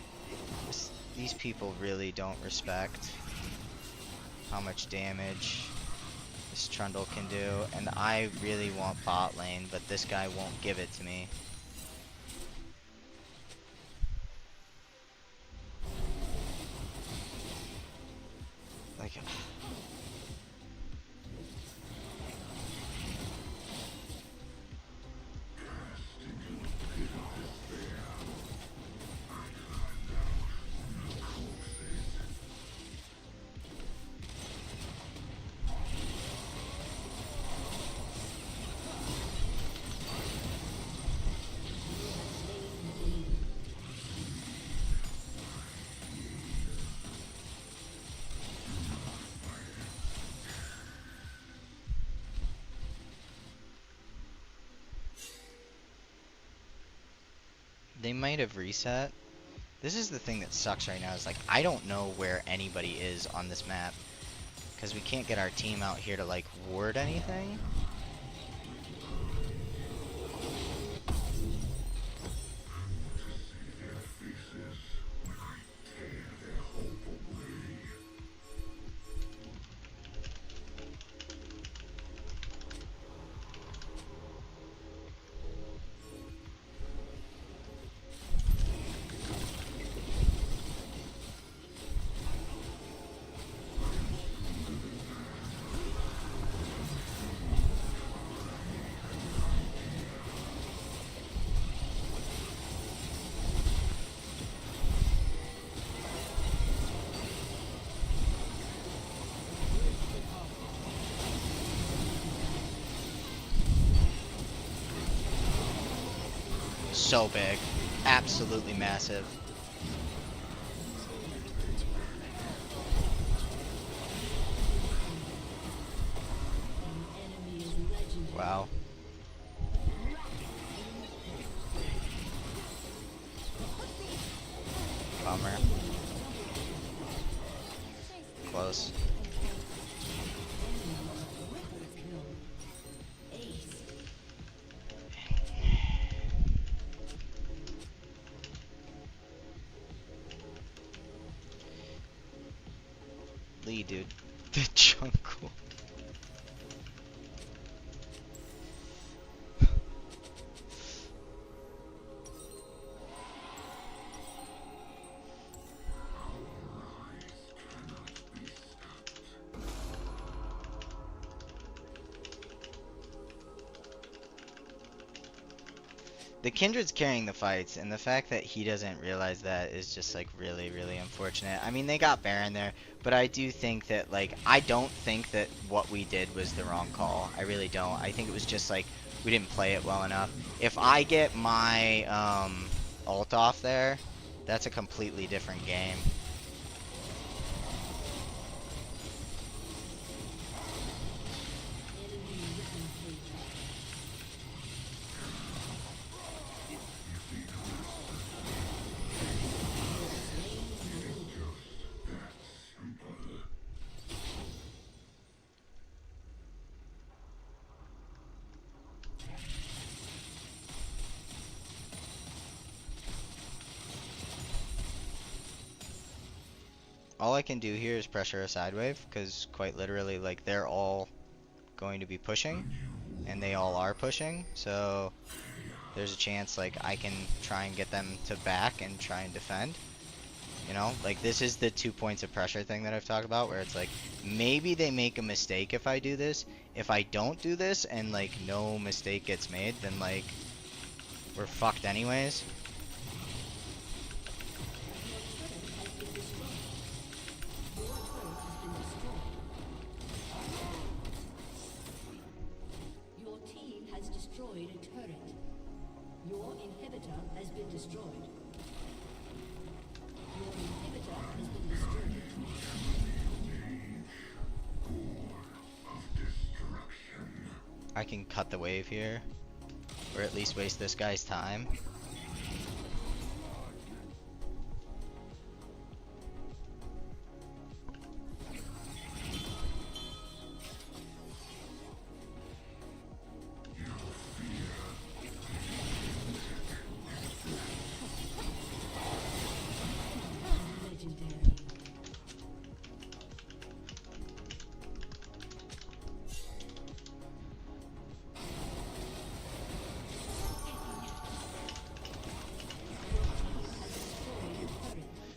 These people really don't respect how much damage this Trundle can do, and I really want bot lane, but this guy won't give it to me. Like, they might have reset. This is the thing that sucks right now, is like I don't know where anybody is on this map because we can't get our team out here to like ward anything. so big. Absolutely massive. Wow. Bummer. Close. Lee, dude. The jungle. The Kindred's carrying the fights, and the fact that he doesn't realize that is just like really, really unfortunate. I mean, they got Baron there, but I do think that like I don't think that what we did was the wrong call. I really don't. I think it was just like we didn't play it well enough. If I get my ult off there, that's a completely different game. All I can do here is pressure a side wave, because quite literally, like, they're all going to be pushing, and they all are pushing, so there's a chance, like, I can try and get them to back and try and defend. You know, like, this is the 2 points of pressure thing that I've talked about, where it's like, maybe they make a mistake if I do this. If I don't do this, and, like, no mistake gets made, then, like, we're fucked anyways. Your team has destroyed a turret. Your inhibitor has been destroyed. Your inhibitor has been destroyed. I can cut the wave here, or at least waste this guy's time. Legendary.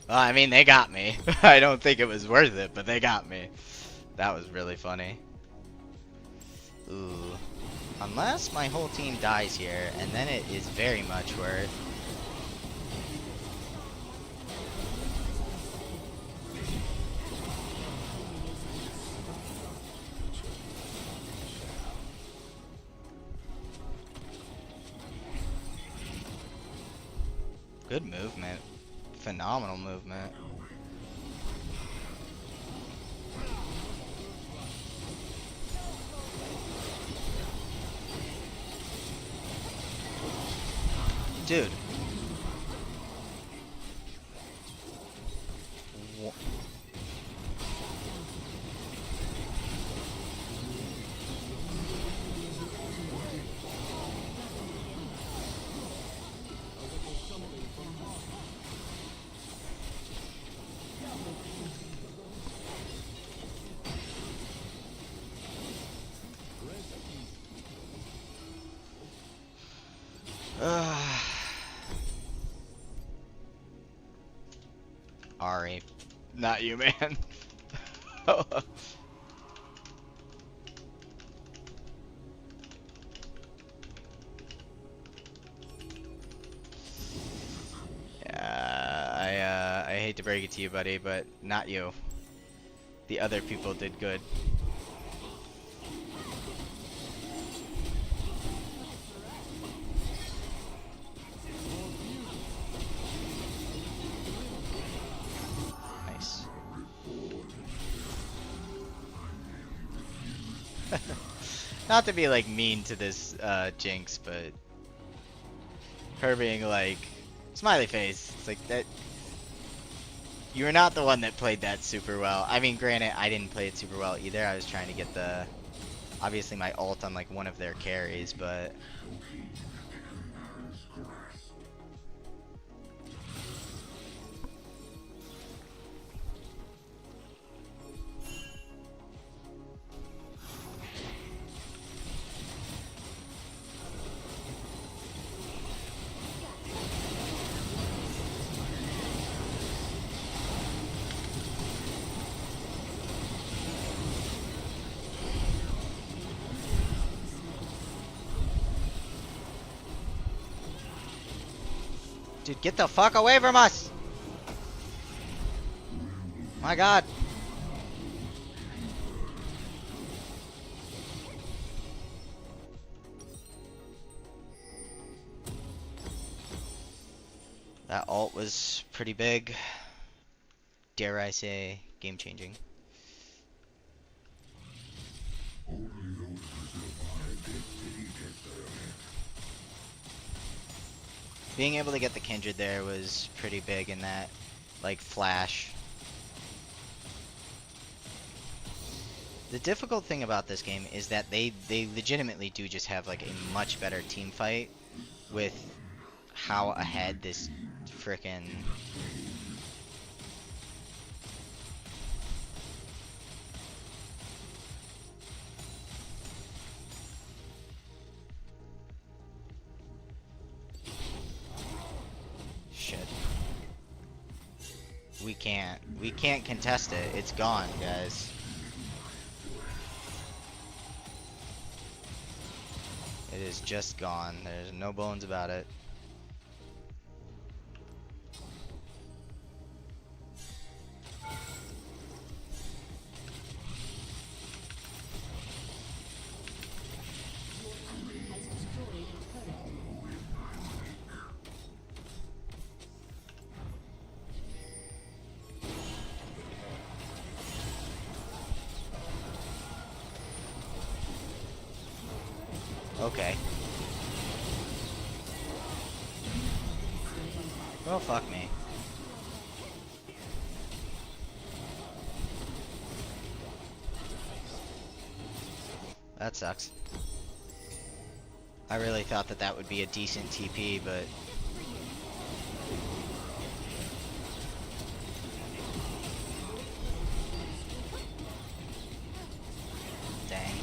I mean, they got me. I don't think it was worth it, but they got me. That was really funny. Ooh. Unless my whole team dies here, and then it is very much worth. Good movement. Phenomenal movement. Dude. Ari. Not you, man. Yeah, I hate to break it to you, buddy, but not you. The other people did good. Not to be like mean to this Jinx, but her being like smiley face. It's like that. You were not the one that played that super well. I mean, granted, I didn't play it super well either. I was trying to get the obviously my ult on like one of their carries, but dude, get the fuck away from us! My god. That ult was pretty big. Dare I say, game changing. Only those who survive get defeated there. Being able to get the Kindred there was pretty big in that, like, flash. The difficult thing about this game is that they legitimately do just have, like, a much better team fight with how ahead this frickin' shit. We can't contest it. It's gone, guys. It is just gone. There's no bones about it. Has destroyed a turret. Okay. Well, fuck me. That sucks. I really thought that that would be a decent TP, but dang.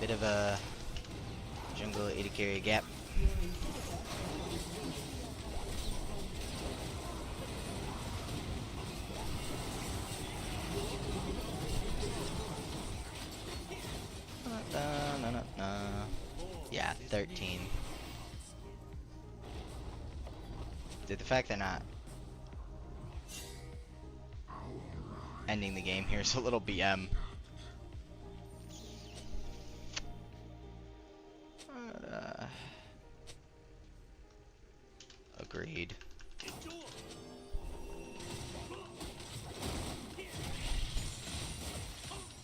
Bit of a jungle AD carry gap. Yeah, 13. Dude, the fact they're not ending the game here is a little BM. Agreed.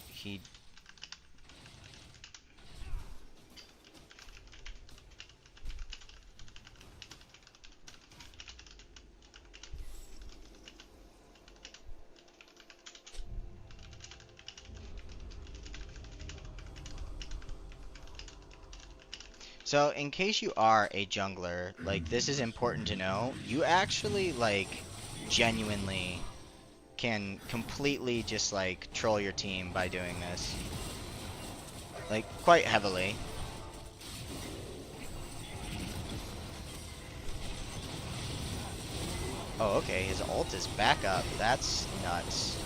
He So, in case you are a jungler, like, this is important to know. You actually, like, genuinely can completely just, like, troll your team by doing this. Like, quite heavily. Oh, okay, his ult is back up. That's nuts.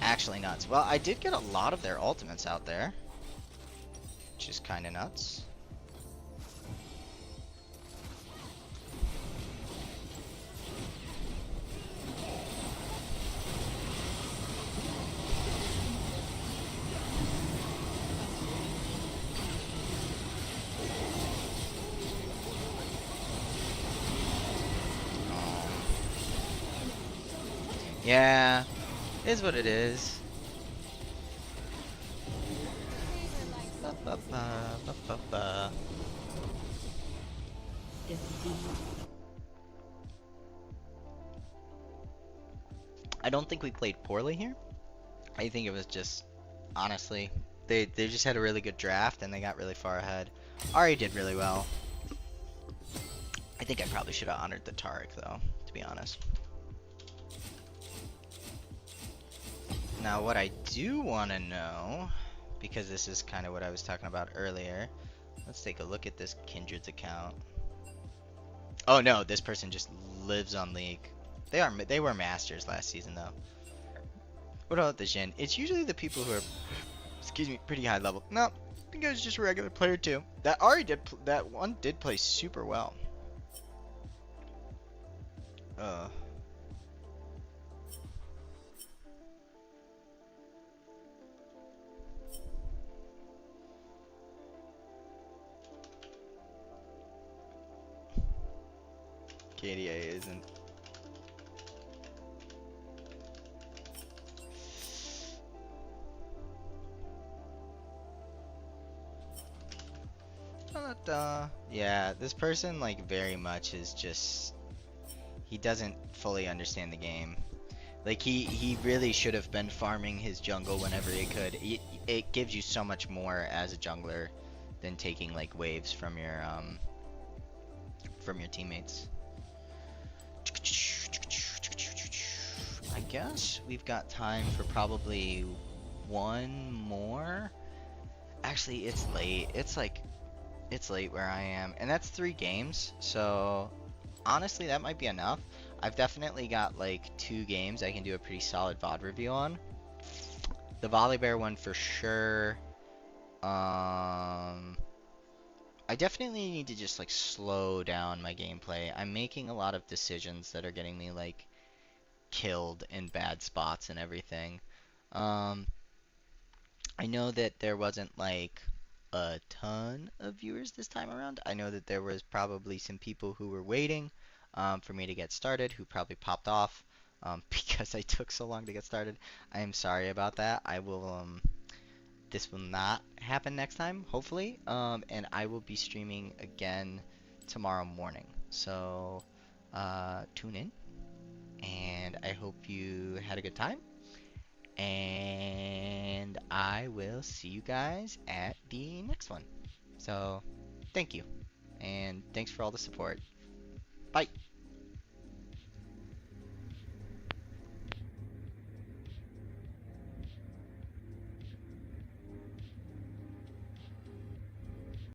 Actually nuts. Well, I did get a lot of their ultimates out there, which is kind of nuts. Yeah, is what it is. Ba, ba, ba, ba, ba, ba. Defeat. I don't think we played poorly here. I think it was just, honestly, they just had a really good draft and they got really far ahead. Ari did really well. I think I probably should have honored the Taric though, to be honest. Now what I do want to know, because this is kind of what I was talking about earlier, let's take a look at this Kindred's account. Oh no, this person just lives on League. They were masters last season though. What about the Jhin? It's usually the people who are, excuse me, pretty high level. No, I think it was just a regular player too. That Ari that one did play super well. Uh. KDA isn't. Yeah, this person like very much is just, he doesn't fully understand the game. Like he really should have been farming his jungle whenever he could. It gives you so much more as a jungler than taking like waves from your teammates. I guess we've got time for probably one more. Actually, it's late. It's late where I am, and that's 3 games. So honestly, that might be enough. I've definitely got like 2 games I can do a pretty solid VOD review on. The Volibear one for sure. I definitely need to just like slow down my gameplay. I'm making a lot of decisions that are getting me like killed in bad spots and everything. Um, I know that there wasn't like a ton of viewers this time around. I know that there was probably some people who were waiting for me to get started who probably popped off because I took so long to get started. I am sorry about that. I will this will not happen next time, hopefully. And I will be streaming again tomorrow morning. So tune in, and I hope you had a good time. And I will see you guys at the next one. So thank you, and thanks for all the support. Bye.